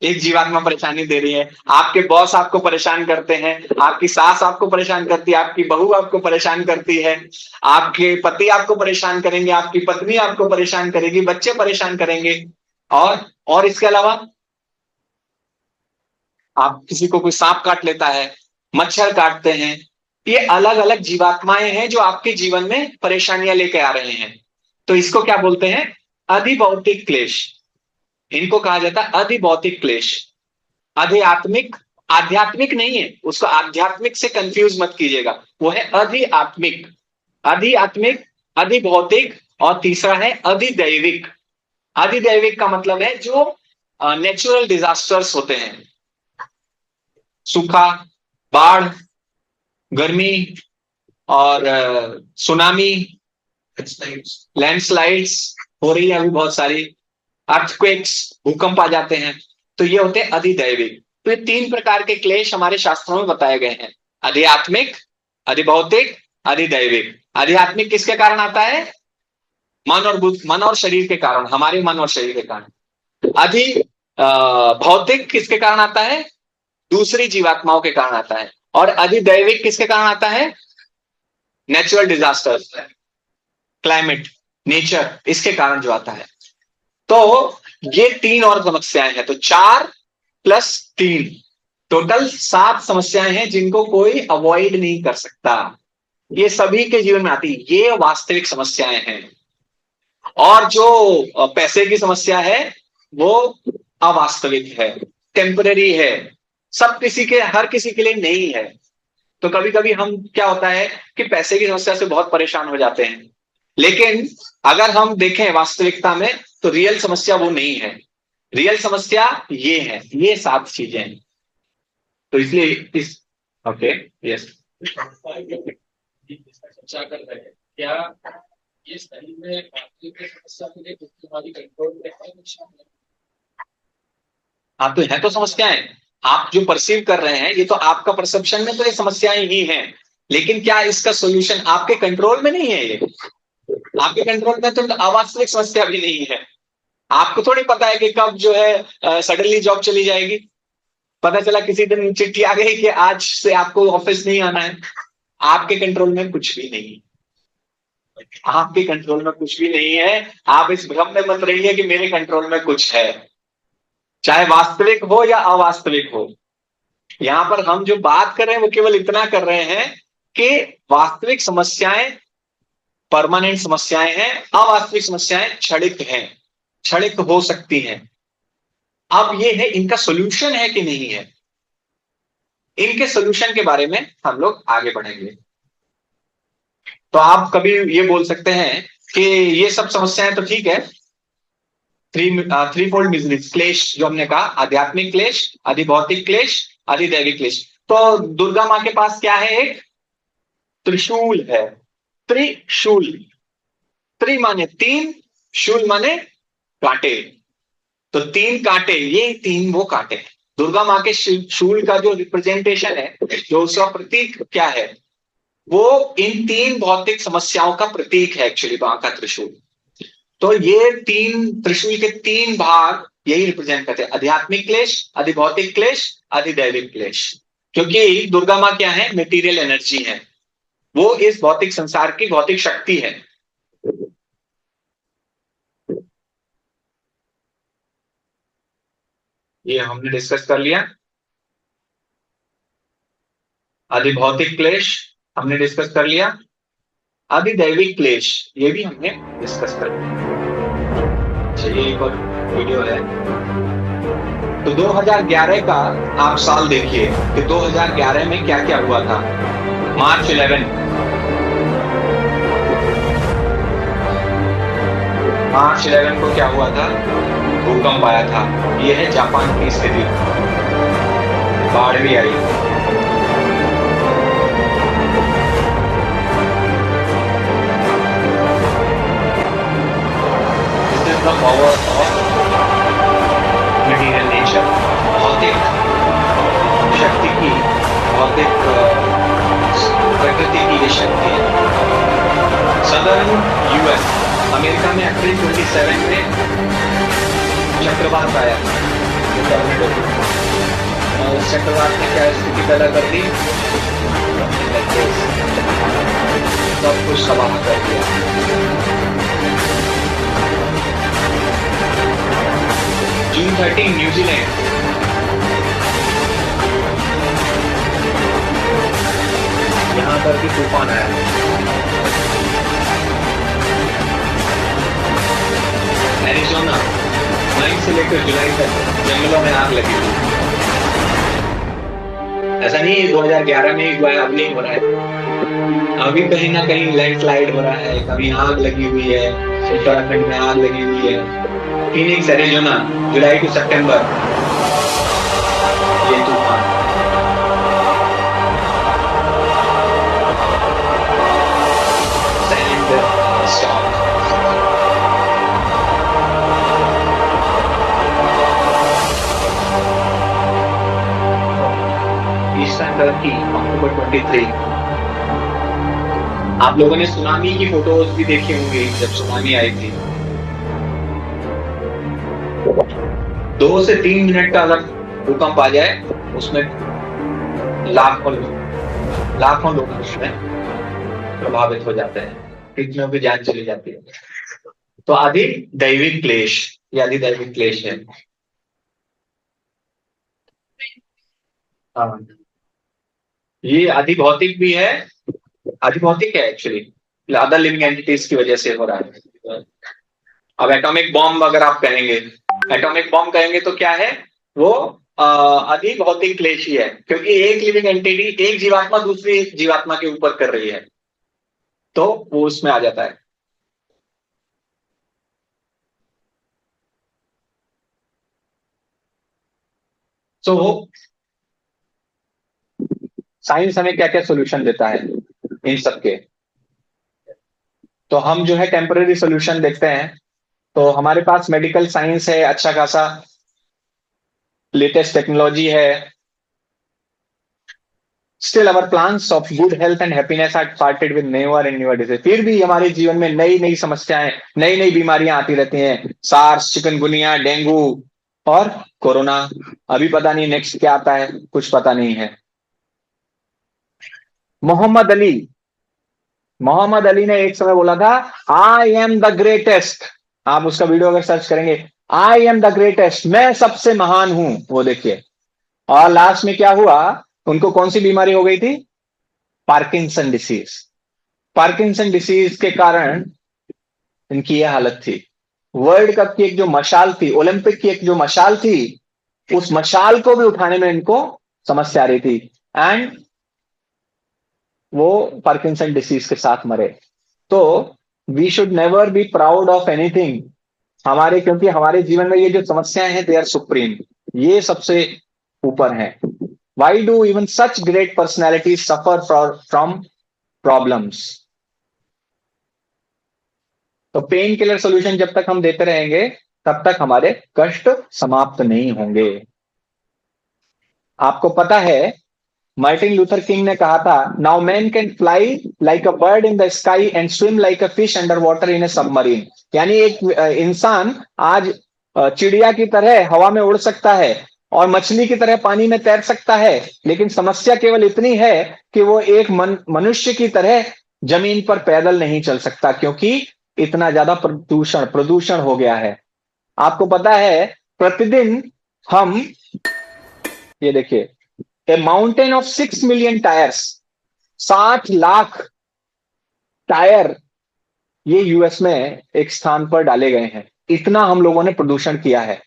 एक जीवात्मा परेशानी दे रही है। आपके बॉस आपको परेशान करते हैं, आपकी सास आपको परेशान करती है, आपकी बहू आपको परेशान करती है, आपके पति आपको परेशान करेंगे, आपकी पत्नी आपको परेशान करेगी, बच्चे परेशान करेंगे। और इसके अलावा आप किसी को कोई सांप काट लेता है, मच्छर काटते हैं। ये अलग अलग जीवात्माएं हैं जो आपके जीवन में परेशानियां लेके आ रहे हैं। तो इसको क्या बोलते हैं? अधिभौतिक क्लेश। इनको कहा जाता है अधिभौतिक क्लेश। आध्यात्मिक, आध्यात्मिक नहीं है, उसको आध्यात्मिक से कंफ्यूज मत कीजिएगा, वो है अधिआत्मिक। अधिआत्मिक, अधिभौतिक, और तीसरा है अधिदैविक। अधिदैविक का मतलब है जो नेचुरल डिजास्टर्स होते हैं, सूखा, बाढ़, गर्मी और सुनामी, लैंडस्लाइड्स हो रही है अभी बहुत सारी, अर्थक्वेक्स, भूकंप आ जाते हैं, तो ये होते हैं अधिदैविक। तो ये 3 प्रकार के क्लेश हमारे शास्त्रों में बताए गए हैं, आध्यात्मिक, अधिभौतिक, अधिदैविक। आध्यात्मिक किसके कारण आता है? मन और शरीर के कारण, हमारे मन और शरीर के कारण। अधि भौतिक किसके कारण आता है? दूसरी जीवात्माओं के कारण आता है। और अधिदैविक किसके कारण आता है? नेचुरल डिजास्टर्स, क्लाइमेट, नेचर, इसके कारण जो आता है। तो ये 3 और समस्याएं हैं। तो 4 + 3 टोटल 7 समस्याएं हैं जिनको कोई अवॉइड नहीं कर सकता। ये सभी के जीवन में आती है। ये वास्तविक समस्याएं हैं। और जो पैसे की समस्या है वो अवास्तविक है, टेम्पररी है, सब किसी के, हर किसी के लिए नहीं है। तो कभी कभी हम, क्या होता है कि पैसे की समस्या से बहुत परेशान हो जाते हैं, लेकिन अगर हम देखें वास्तविकता में तो रियल समस्या वो नहीं है। रियल समस्या ये है, ये 7 चीजें हैं। तो इसलिए इस ओके यस चर्चा कर रहे हैं, क्या ये सही में वास्तविक समस्या के लिए हमारी कंट्रोल में है? हाँ, तो है तो समस्याएं, आप जो परसीव कर रहे हैं ये तो आपका परसेप्शन में तो ये समस्याएं ही हैं, लेकिन क्या इसका सॉल्यूशन आपके कंट्रोल में नहीं है? ये आपके कंट्रोल में तो अवास्तविक समस्या भी नहीं है। आपको थोड़ी पता है कि कब जो है सडनली जॉब चली जाएगी। पता चला किसी दिन चिट्ठी आ गई कि आज से आपको ऑफिस नहीं आना है। आपके कंट्रोल में कुछ भी नहीं, आपके कंट्रोल में कुछ भी नहीं है। आप इस भ्रम में मत रहिए कि मेरे कंट्रोल में कुछ है, चाहे वास्तविक हो या अवास्तविक हो। यहां पर हम जो बात कर रहे हैं वो केवल इतना कर रहे हैं कि वास्तविक समस्याएं परमानेंट समस्याएं हैं, अवास्तविक समस्याएं क्षणिक हैं, क्षणिक हो सकती हैं। अब ये है इनका सॉल्यूशन है कि नहीं है, इनके सॉल्यूशन के बारे में हम लोग आगे बढ़ेंगे। तो आप कभी ये बोल सकते हैं कि ये सब समस्याएं तो ठीक है, थ्री फोल्ड मिजरीज, क्लेश जो हमने कहा, आध्यात्मिक क्लेश, अधिभौतिक क्लेश, अधिदैविक क्लेश। तो दुर्गा मां के पास क्या है? एक त्रिशूल है, त्रिशूल। त्रि माने 3, शूल माने कांटे। तो 3 कांटे, ये 3 वो कांटे हैं। दुर्गा मां के शूल का जो रिप्रेजेंटेशन है, जो उसका प्रतीक क्या है, वो इन 3 भौतिक समस्याओं का प्रतीक है एक्चुअली, मां का त्रिशूल। तो ये 3 त्रिशूल के 3 भाग यही रिप्रेजेंट करते हैं, आध्यात्मिक क्लेश, अधिभौतिक क्लेश, अधिदैविक क्लेश। क्योंकि दुर्गा मां क्या है? मटेरियल एनर्जी है, वो इस भौतिक संसार की भौतिक शक्ति है। ये हमने डिस्कस कर लिया। अधिभौतिक क्लेश हमने डिस्कस कर लिया, अधिदैविक क्लेश ये भी हमने डिस्कस कर लिया। चलिए एक और वीडियो है। तो 2011 का आप साल देखिए कि 2011 में क्या क्या हुआ था। मार्च 11 को क्या हुआ था? भूकंप आया था। यह है जापान की स्थिति, बाढ़ भी आई। This is the power of material nature, भौतिक शक्ति की, भौतिक प्रकृति की ये शक्ति है। सदर्न यूएस, अमेरिका में अप्रैल 27 में चक्रवात आया और उस चक्रवात ने क्या स्थिति पैदा कर दी? सब कुछ तबाह कर दिया। जून 13 न्यूजीलैंड, यहां पर भी तूफान आया। एरिज़ोना, मई से लेकर जुलाई तक जंगलों में आग लगी हुई। ऐसा नहीं है 2011 में ही हुआ है, अब नहीं हो रहा है। अभी कहीं ना कहीं लैंडस्लाइड हो रहा है, कभी आग लगी हुई है, उत्तराखंड में आग लगी हुई है। फीनिक्स, एरिज़ोना, जुलाई टू सितंबर ये तूफान। सैंड स्टॉर्म, ईस्टर्न टर्की, अक्टूबर 23, आप लोगों ने सुनामी की फोटोज भी देखी होंगी, जब सुनामी आई थी 2 से 3 मिनट का अगर भूकंप आ जाए, उसमें लाखों लाखों लोग उसमें प्रभावित हो जाते हैं, कितनों की जान चली जाती है। तो आदि दैविक क्लेश, ये आदि दैविक क्लेश है। हाँ, ये आदि भौतिक भी है, आदि भौतिक है एक्चुअली, अदर लिविंग एंटिटीज की वजह से हो रहा है। अब एटॉमिक बॉम्ब अगर आप कहेंगे, एटॉमिक बॉम्ब कहेंगे तो क्या है वो, आदि भौतिक क्लेश ही है, क्योंकि एक लिविंग एंटिटी, एक जीवात्मा दूसरी जीवात्मा के ऊपर कर रही है, तो वो उसमें आ जाता है। सो साइंस हमें क्या क्या सोल्यूशन देता है इन सब के, तो हम जो है टेम्पररी सोल्यूशन देखते हैं। तो हमारे पास मेडिकल साइंस है, अच्छा खासा लेटेस्ट टेक्नोलॉजी है। Still our plans of good health and happiness are started with newer and newer disease. फिर भी हमारे जीवन में नई नई समस्याएं, नई नई बीमारियां आती रहती हैं, सार्स, चिकनगुनिया, डेंगू और कोरोना। अभी पता नहीं नेक्स्ट क्या आता है, कुछ पता नहीं है। मोहम्मद अली, मोहम्मद अली ने एक समय बोला था, आई एम द ग्रेटेस्ट। आप उसका वीडियो अगर सर्च करेंगे, आई एम द ग्रेटेस्ट, मैं सबसे महान हूं, वो देखिए। और लास्ट में क्या हुआ, उनको कौन सी बीमारी हो गई थी, पार्किंसन डिसीज। पार्किंसन डिसीज के कारण इनकी यह हालत थी। वर्ल्ड कप की एक जो मशाल थी, ओलंपिक की एक जो मशाल थी, उस मशाल को भी उठाने में इनको समस्या आ रही थी, एंड वो पार्किंसन डिसीज के साथ मरे। तो we should never be proud of anything हमारे, क्योंकि हमारे जीवन में ये जो समस्याएं हैं, दे आर सुप्रीम, ये सबसे ऊपर है। Why do even such great personality suffer from problems. तो पेन किलर सोल्यूशन जब तक हम देते रहेंगे, तब तक हमारे कष्ट समाप्त नहीं होंगे। आपको पता है, मार्टिन लूथर किंग ने कहा था, now man can fly like a bird in the sky and swim like a fish under water in A submarine. यानी एक इंसान आज चिड़िया की तरह हवा में उड़ सकता है और मछली की तरह पानी में तैर सकता है, लेकिन समस्या केवल इतनी है कि वो एक मनुष्य की तरह जमीन पर पैदल नहीं चल सकता, क्योंकि इतना ज्यादा प्रदूषण हो गया है। आपको पता है, प्रतिदिन हम, ये देखिए, ए mountain of 6 million tyres, 60 lakh tyre ये यूएस में एक स्थान पर डाले गए हैं। इतना हम लोगों ने प्रदूषण किया है।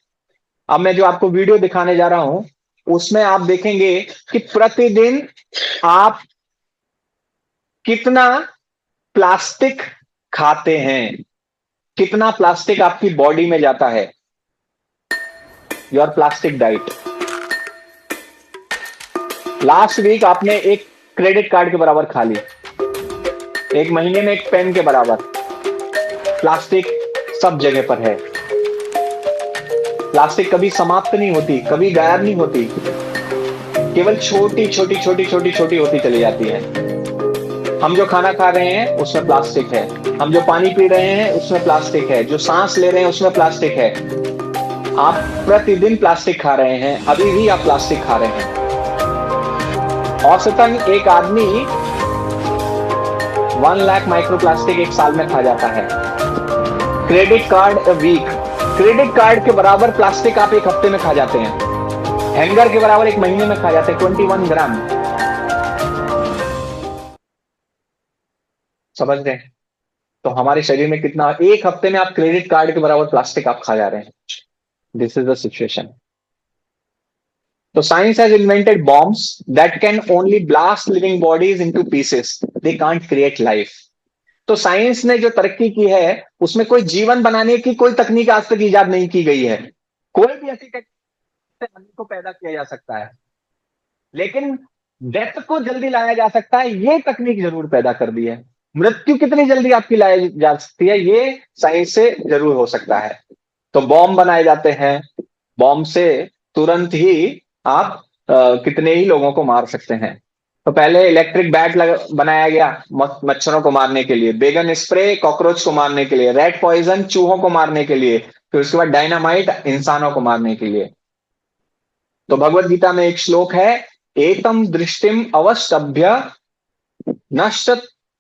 अब मैं जो आपको वीडियो दिखाने जा रहा हूं, उसमें आप देखेंगे कि प्रतिदिन आप कितना प्लास्टिक खाते हैं, कितना प्लास्टिक आपकी बॉडी में जाता है, your plastic diet. Last week आपने एक क्रेडिट कार्ड के बराबर खा ली, एक महीने में एक पेन के बराबर। प्लास्टिक सब जगह पर है। प्लास्टिक कभी समाप्त नहीं होती, कभी गायब नहीं होती, केवल छोटी छोटी छोटी छोटी छोटी होती चली जाती है। हम जो खाना खा रहे हैं उसमें प्लास्टिक है, हम जो पानी पी रहे हैं उसमें प्लास्टिक है, जो सांस ले रहे हैं उसमें प्लास्टिक है। आप प्रतिदिन प्लास्टिक खा रहे हैं, अभी भी आप प्लास्टिक खा रहे हैं। औसतन एक आदमी 1 लाख माइक्रोप्लास्टिक एक साल में खा जाता है। Credit card a week, credit card के बराबर प्लास्टिक आप एक हफ्ते में खा जाते हैं। हैंगर के बराबर एक महीने में खा जाते हैं, 21 ग्राम। समझ रहे हैं? तो हमारे शरीर में कितना, एक हफ्ते में आप क्रेडिट कार्ड के बराबर प्लास्टिक आप खा जा रहे हैं। This is the situation. So science has invented bombs that can only blast living bodies into pieces. They can't create life. तो साइंस ने जो तरक्की की है, उसमें कोई जीवन बनाने की कोई तकनीक आज तक इजाद नहीं की गई है। कोई भी ऐसी टेक्नोलॉजी को पैदा किया जा सकता है, लेकिन डेथ को जल्दी लाया जा सकता है, ये तकनीक जरूर पैदा कर दी है। मृत्यु कितनी जल्दी आपकी लाई जा सकती है, ये साइंस से जरूर हो सकता है। तो बॉम्ब बनाए जाते हैं, बॉम्ब से तुरंत ही आप कितने ही लोगों को मार सकते हैं। तो पहले इलेक्ट्रिक बैट बनाया गया मच्छरों को मारने के लिए, बेगन स्प्रे कॉकरोच को मारने के लिए, रेड पॉइजन चूहों को मारने के लिए, फिर उसके बाद डायनामाइट इंसानों को मारने के लिए। तो भगवत गीता में एक श्लोक है, एतम दृष्टिम अवस्तभ्य नष्ट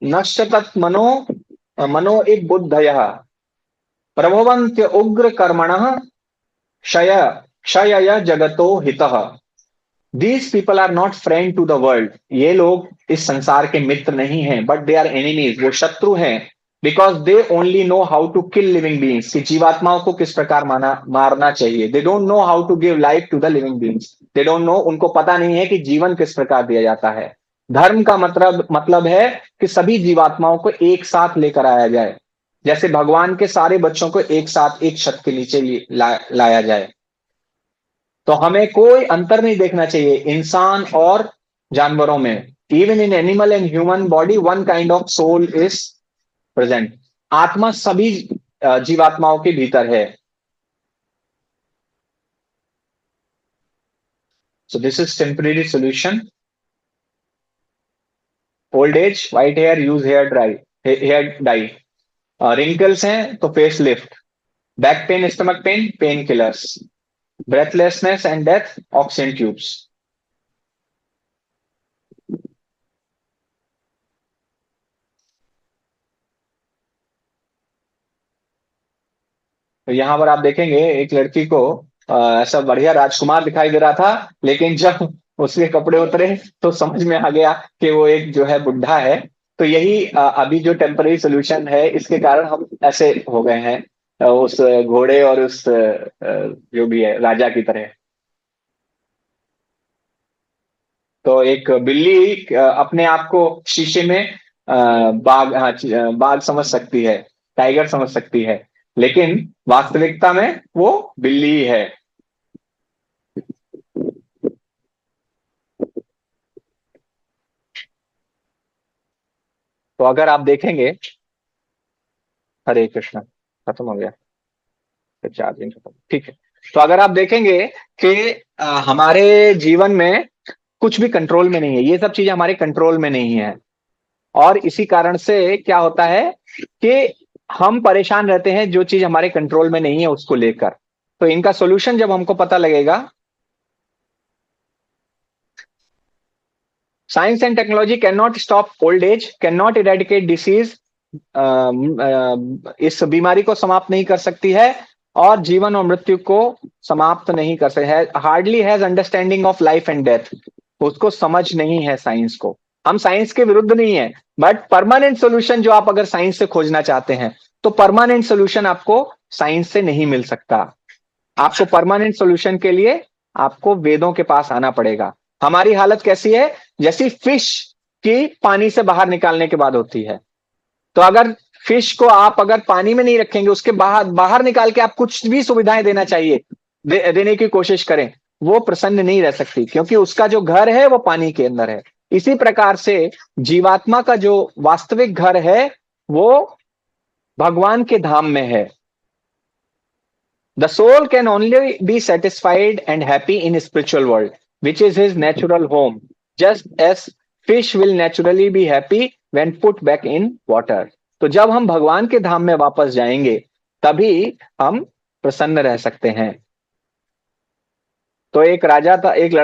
नष्टतत् मनो मनो एक बुद्धय प्रभवन्त्य उग्र कर्मणः क्षय क्षय जगतो हितः। These people are not friend to the world. ये लोग इस संसार के मित्र नहीं हैं, बट दे आर एनिमीज, वो शत्रु हैं। Because they only know how to kill living beings, कि जीवात्माओं को किस प्रकार मारना चाहिए। They don't know how to give life to the living beings. They don't know, उनको पता नहीं है कि जीवन किस प्रकार दिया जाता है। धर्म का मतलब है कि सभी जीवात्माओं को एक साथ लेकर आया जाए, जैसे भगवान के सारे बच्चों को एक साथ एक छत के नीचे लाया जाए। तो हमें कोई अंतर नहीं देखना चाहिए इंसान और जानवरों में। Even in animal and human body one kind of soul is present. आत्मा सभी जीवात्माओं के भीतर है। So this is temporary solution. Old age, white hair, use hair dye. Wrinkles हैं तो face lift, back pain, stomach pain, pain killers, breathlessness and death, oxygen tubes। तो यहां पर आप देखेंगे एक लड़की को ऐसा बढ़िया राजकुमार दिखाई दे रहा था, लेकिन जब उसके कपड़े उतरे तो समझ में आ गया कि वो एक जो है बुढ़ा है। तो यही अभी जो टेम्पररी सोल्यूशन है, इसके कारण हम ऐसे हो गए हैं उस घोड़े और उस जो भी है राजा की तरह। तो एक बिल्ली अपने आप को शीशे में बाघ समझ सकती है, टाइगर समझ सकती है, लेकिन वास्तविकता में वो बिल्ली ही है। तो अगर आप देखेंगे, हरे कृष्ण, खत्म हो गया चार्जिंग, खत्म, ठीक है। तो अगर आप देखेंगे कि हमारे जीवन में कुछ भी कंट्रोल में नहीं है, ये सब चीजें हमारे कंट्रोल में नहीं है, और इसी कारण से क्या होता है कि हम परेशान रहते हैं जो चीज हमारे कंट्रोल में नहीं है उसको लेकर। तो इनका सॉल्यूशन जब हमको पता लगेगा, science and technology can not stop old age, can not eradicate disease, इस बीमारी को समाप्त नहीं कर सकती है, और जीवन और मृत्यु को समाप्त नहीं कर सकती है। Hardly has understanding of life and death, उसको समझ नहीं है साइंस को। हम साइंस के विरुद्ध नहीं है, बट परमानेंट सोल्यूशन जो आप अगर साइंस से खोजना चाहते हैं, तो परमानेंट सोल्यूशन आपको साइंस से नहीं मिल सकता। आपको परमानेंट सोल्यूशन के लिए आपको वेदों के पास आना पड़ेगा। हमारी हालत कैसी है, जैसी फिश की पानी से बाहर निकालने के बाद होती है। तो अगर फिश को आप अगर पानी में नहीं रखेंगे, उसके बाहर निकाल के आप कुछ भी सुविधाएं देना चाहिए, देने की कोशिश करें, वो प्रसन्न नहीं रह सकती, क्योंकि उसका जो घर है वो पानी के अंदर है। इसी प्रकार से जीवात्मा का जो वास्तविक घर है वो भगवान के धाम में है। The soul can only be satisfied and happy in spiritual world which is his natural home, just as fish will naturally be happy when put back in water. तो जब हम भगवान के धाम में वापस जाएंगे तभी हम प्रसन्न रह सकते हैं। तो एक राजा था, एक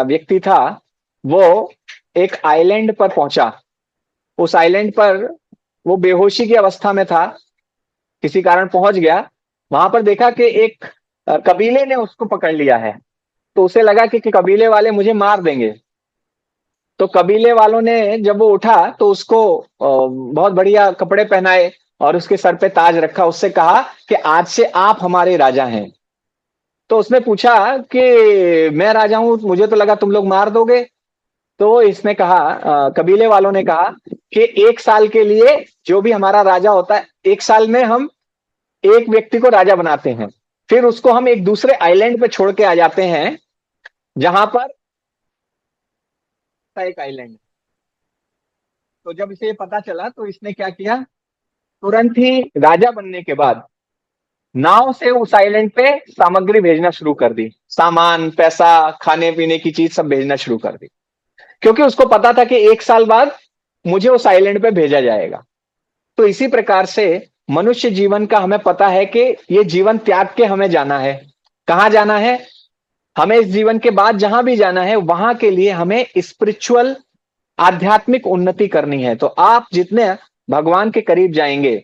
व्यक्ति था, वो एक आइलैंड पर पहुंचा। उस आइलैंड पर वो बेहोशी की अवस्था में था, किसी कारण पहुंच गया। वहां पर देखा कि एक कबीले ने उसको पकड़ लिया है। तो उसे लगा कि कबीले वाले मुझे मार देंगे। तो कबीले वालों ने जब वो उठा तो उसको बहुत बढ़िया कपड़े पहनाए और उसके सर पे ताज रखा। उससे कहा कि आज से आप हमारे राजा हैं। तो उसने पूछा कि मैं राजा हूं, मुझे तो लगा तुम लोग मार दोगे। तो इसने कहा, कबीले वालों ने कहा कि 1 साल के लिए जो भी हमारा राजा होता है, 1 साल में हम एक व्यक्ति को राजा बनाते हैं, फिर उसको हम एक दूसरे आइलैंड पे छोड़ के आ जाते हैं जहां पर एक आइलैंड। तो जब इसे पता चला तो इसने क्या किया, तुरंत ही राजा बनने के बाद नाव से उस आइलैंड पे सामग्री भेजना शुरू कर दी, सामान, पैसा, खाने पीने की चीज सब भेजना शुरू कर दी। क्योंकि उसको पता था कि 1 साल बाद मुझे उस आइलैंड पे भेजा जाएगा। तो इसी प्रकार से मनुष्य जीवन का हमें पता है कि ये जीवन त्याग के हमें जाना है। कहां जाना है? हमें इस जीवन के बाद जहां भी जाना है वहां के लिए हमें स्पिरिचुअल, आध्यात्मिक उन्नति करनी है। तो आप जितने भगवान के करीब जाएंगे,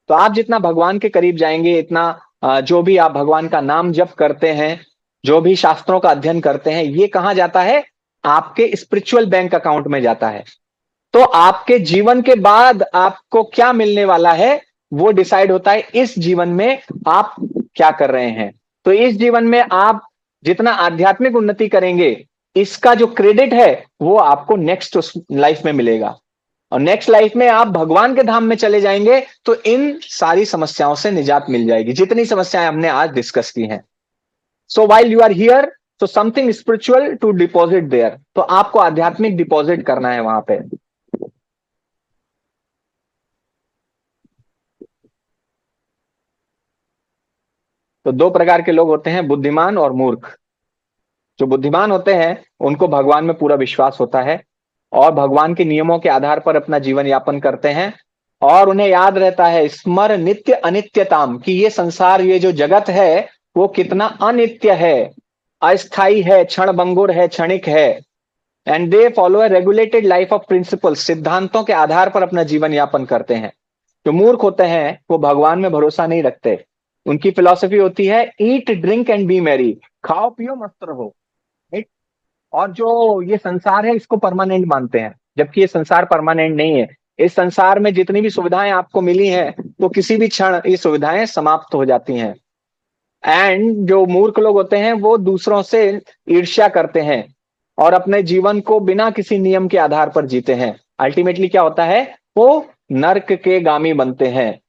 तो आप जितना भगवान के करीब जाएंगे, इतना जो भी आप भगवान का नाम जप करते हैं, जो भी शास्त्रों का अध्ययन करते हैं, ये कहां जाता है? आपके स्पिरिचुअल बैंक अकाउंट में जाता है। तो आपके जीवन के बाद आपको क्या मिलने वाला है वो डिसाइड होता है इस जीवन में आप क्या कर रहे हैं। तो इस जीवन में आप जितना आध्यात्मिक उन्नति करेंगे, इसका जो क्रेडिट है वो आपको नेक्स्ट लाइफ में मिलेगा। और नेक्स्ट लाइफ में आप भगवान के धाम में चले जाएंगे तो इन सारी समस्याओं से निजात मिल जाएगी, जितनी समस्याएं हमने आज डिस्कस की हैं। So while you are here, so something spiritual to deposit there, तो आपको आध्यात्मिक डिपॉजिट करना है वहां पे। तो 2 प्रकार के लोग होते हैं, बुद्धिमान और मूर्ख। जो बुद्धिमान होते हैं उनको भगवान में पूरा विश्वास होता है और भगवान के नियमों के आधार पर अपना जीवन यापन करते हैं, और उन्हें याद रहता है स्मर नित्य अनित्यताम, कि ये संसार, ये जो जगत है वो कितना अनित्य है, अस्थाई है, क्षण भंगुर है, क्षणिक है। And they follow a regulated life of principle, सिद्धांतों के आधार पर अपना जीवन यापन करते हैं। जो मूर्ख होते हैं वो भगवान में भरोसा नहीं रखते। उनकी फिलॉसफी होती है eat drink and B Mary, खाओ पियो मस्त रहो। Right? और जो ये संसार है इसको परमानेंट मानते हैं, जबकि ये संसार परमानेंट नहीं है। इस संसार में जितनी भी सुविधाएं आपको मिली हैं तो किसी भी क्षण ये सुविधाएं समाप्त हो जाती हैं। एंड जो मूर्ख लोग होते हैं वो दूसरों से ईर्ष्या करते हैं और अपने जीवन को बिना किसी नियम के आधार पर जीते हैं। अल्टीमेटली क्या होता है? वो नर्क के गामी बनते हैं,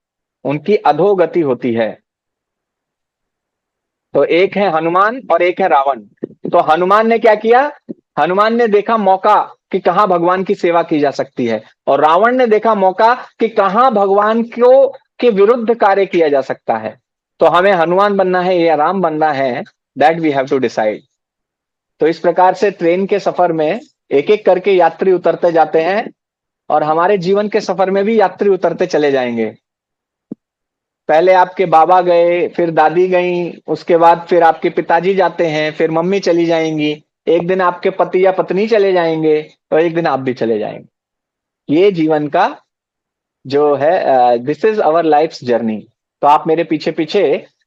उनकी अधोगति होती है। तो एक है हनुमान और एक है रावण। तो हनुमान ने क्या किया? हनुमान ने देखा मौका कि कहां भगवान की सेवा की जा सकती है, और रावण ने देखा मौका कि कहां भगवान को के विरुद्ध कार्य किया जा सकता है। तो हमें हनुमान बनना है या राम बनना है, that we have to decide. तो इस प्रकार से ट्रेन के सफर में एक एक करके यात्री उतरते जाते हैं, और हमारे जीवन के सफर में भी यात्री उतरते चले जाएंगे। पहले आपके बाबा गए, फिर दादी गई, उसके बाद फिर आपके पिताजी जाते हैं, फिर मम्मी चली जाएंगी, एक दिन आपके पति या पत्नी चले जाएंगे, और एक दिन आप भी चले जाएंगे। ये जीवन का जो है, this is our life's journey. तो आप मेरे पीछे पीछे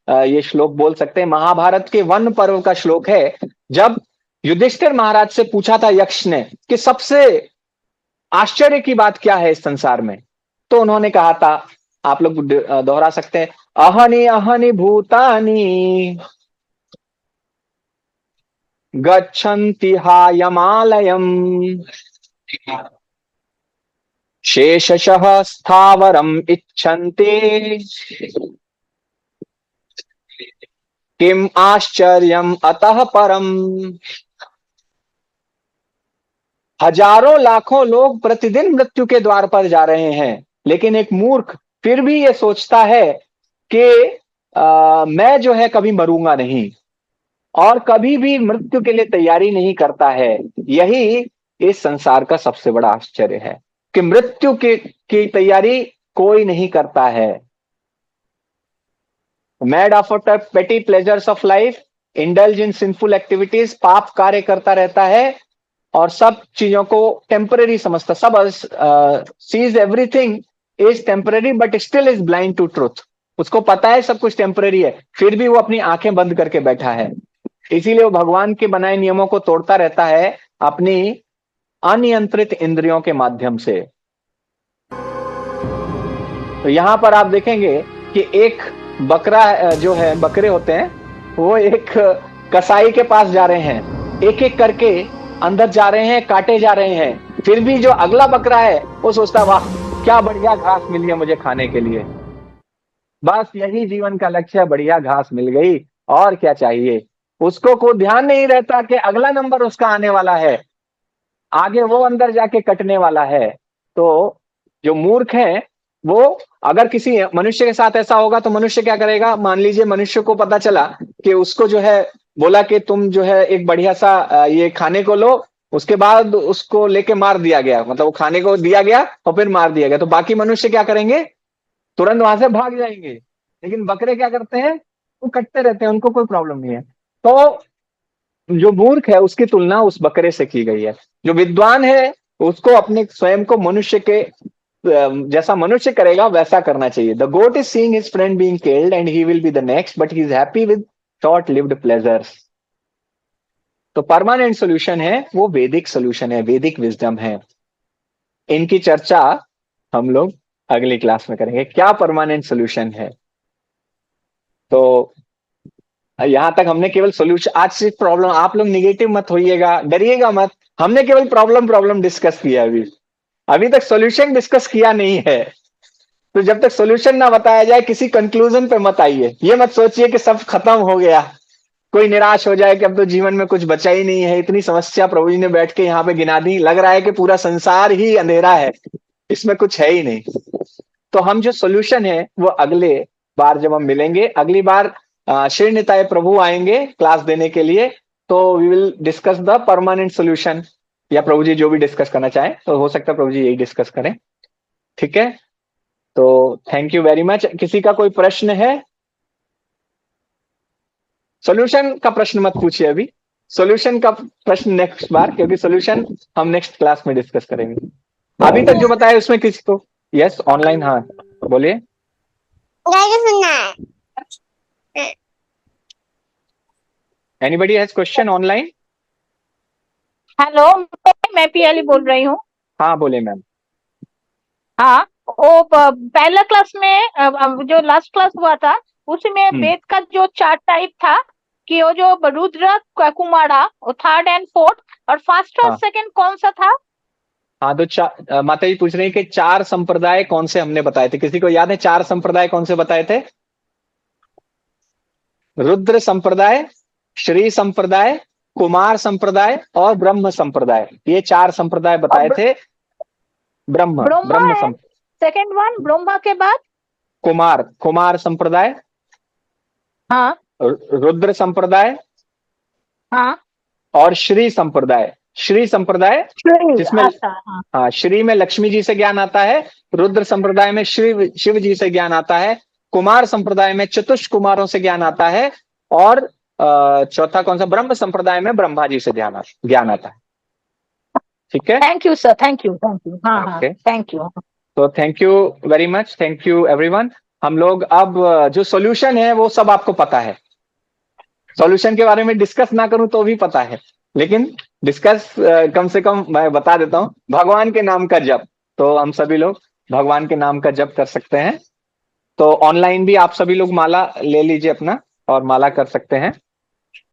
ये श्लोक बोल सकते हैं। महाभारत के वन पर्व का श्लोक है। जब युधिष्ठिर महाराज से पूछा था यक्ष ने कि सबसे आश्चर्य की बात क्या है इस संसार में, तो उन्होंने कहा था, आप लोग दोहरा सकते हैं, अहनि अहनि भूतानि गच्छन्ति हायमालयम् शेषशः स्थावरम् इच्छन्ति किम आश्चर्यम अतः परम। हजारों लाखों लोग प्रतिदिन मृत्यु के द्वार पर जा रहे हैं, लेकिन एक मूर्ख फिर भी ये सोचता है कि मैं जो है कभी मरूंगा नहीं, और कभी भी मृत्यु के लिए तैयारी नहीं करता है। यही इस संसार का सबसे बड़ा आश्चर्य है कि मृत्यु की तैयारी कोई नहीं करता है। मैड आफ्टर पेटी pleasures of life, indulge in sinful activities, पाप कार्य करता रहता है और सब चीजों को टेम्पररी समझता, सब sees everything is temporary but still is blind to truth. उसको पता है सब कुछ टेम्पररी है, फिर भी वो अपनी आंखें बंद करके बैठा है। इसीलिए वो भगवान के बनाए नियमों को तोड़ता रहता है अपनी अनियंत्रित इंद्रियों के माध्यम से। तो यहां पर आप देखेंगे कि एक बकरा जो है, बकरे होते हैं, वो एक कसाई के पास जा रहे हैं, एक एक करके अंदर जा रहे हैं, काटे जा रहे हैं। फिर भी जो अगला बकरा है वो सोचता, वाह क्या बढ़िया घास मिली है मुझे खाने के लिए। बस यही जीवन का लक्ष्य है, बढ़िया घास मिल गई, और क्या चाहिए। उसको कोई ध्यान नहीं रहता कि अगला नंबर उसका आने वाला है, आगे वो अंदर जाके कटने वाला है। तो जो मूर्ख हैं वो अगर किसी मनुष्य के साथ ऐसा होगा तो मनुष्य क्या करेगा, मान लीजिए मनुष्य को पता चला कि उसको जो है बोला कि तुम जो है एक बढ़िया सा ये खाने को लो, उसके बाद उसको लेके मार दिया गया, मतलब वो खाने को दिया गया और फिर मार दिया गया, तो बाकी मनुष्य क्या करेंगे, तुरंत वहां से भाग जाएंगे। लेकिन बकरे क्या करते हैं, वो कटते रहते हैं, उनको कोई प्रॉब्लम नहीं है। तो जो मूर्ख है उसकी तुलना उस बकरे से की गई है। जो विद्वान है उसको अपने स्वयं को मनुष्य के जैसा मनुष्य करेगा वैसा करना चाहिए। The goat is seeing his friend being killed and he will be the next, but he is happy with short lived pleasures. तो परमानेंट सोल्यूशन है वो वैदिक सोल्यूशन है, वैदिक विजडम है। इनकी चर्चा हम लोग अगली क्लास में करेंगे, क्या परमानेंट सोल्यूशन है। तो यहां तक हमने केवल सोल्यूशन, आज सिर्फ प्रॉब्लम, आप लोग निगेटिव मत होइएगा, डरिएगा मत, हमने केवल प्रॉब्लम प्रॉब्लम डिस्कस किया, अभी अभी तक सोल्यूशन डिस्कस किया नहीं है। तो जब तक सोल्यूशन ना बताया जाए किसी कंक्लूजन पे मत आइए, ये मत सोचिए कि सब खत्म हो गया, कोई निराश हो जाए कि अब तो जीवन में कुछ बचा ही नहीं है, इतनी समस्या प्रभु जी ने बैठ के यहाँ पे गिना दी, लग रहा है कि पूरा संसार ही अंधेरा है, इसमें कुछ है ही नहीं। तो हम जो सोल्यूशन है वो अगले बार जब हम मिलेंगे, अगली बार श्री निताय प्रभु आएंगे क्लास देने के लिए, तो we will discuss the permanent solution, या प्रभु जी जो भी डिस्कस करना चाहें, तो हो सकता है प्रभु जी यही डिस्कस करें। ठीक है, तो थैंक यू वेरी मच। किसी का कोई प्रश्न है? सॉल्यूशन का प्रश्न मत पूछिए अभी, सॉल्यूशन का प्रश्न नेक्स्ट बार, क्योंकि सॉल्यूशन हम नेक्स्ट क्लास में डिस्कस करेंगे। अभी तक जो बताया उसमें किसी को, यस ऑनलाइन, हाँ बोलिए। Anybody has question online? Hello, मैं पियाली बोल रही हूँ। हाँ बोले मैम। हाँ, वो पहला क्लास में जो लास्ट क्लास हुआ था उसमें वेद का जो चार्ट टाइप था कि वो जो रुद्र कुमारा वो थर्ड एंड फोर्थ, और फर्स्ट और हाँ। सेकंड कौन सा था? हाँ तो माता जी पूछ रही है कि 4 संप्रदाय कौन से हमने बताए थे, किसी को याद है 4 संप्रदाय कौन से बताए थे? रुद्र संप्रदाय, श्री संप्रदाय, कुमार संप्रदाय और ब्रह्म संप्रदाय, ये 4 संप्रदाय बताए थे। ब्रह्म ब्रह्म है सेकंड वन, ब्रह्मा के बाद कुमार, कुमार संप्रदाय, हाँ रुद्र संप्रदाय हाँ और श्री संप्रदाय। श्री संप्रदाय जिसमें हाँ श्री में लक्ष्मी जी से ज्ञान आता है, रुद्र संप्रदाय में शिव जी से ज्ञान आता है, कुमार संप्रदाय में चतुष कुमारों से ज्ञान आता है, और चौथा कौन सा, ब्रह्म संप्रदाय में ब्रह्मा जी से ज्ञान आता है। ठीक है, thank you sir, thank you हाँ हाँ थैंक यू। तो thank you very much, thank you everyone. हम लोग अब जो सॉल्यूशन है वो सब आपको पता है, सॉल्यूशन के बारे में डिस्कस ना करूं तो भी पता है, लेकिन डिस्कस कम से कम मैं बता देता हूं, भगवान के नाम का जप, तो हम सभी लोग भगवान के नाम का जप कर सकते हैं। तो ऑनलाइन भी आप सभी लोग माला ले लीजिए अपना और माला कर सकते हैं।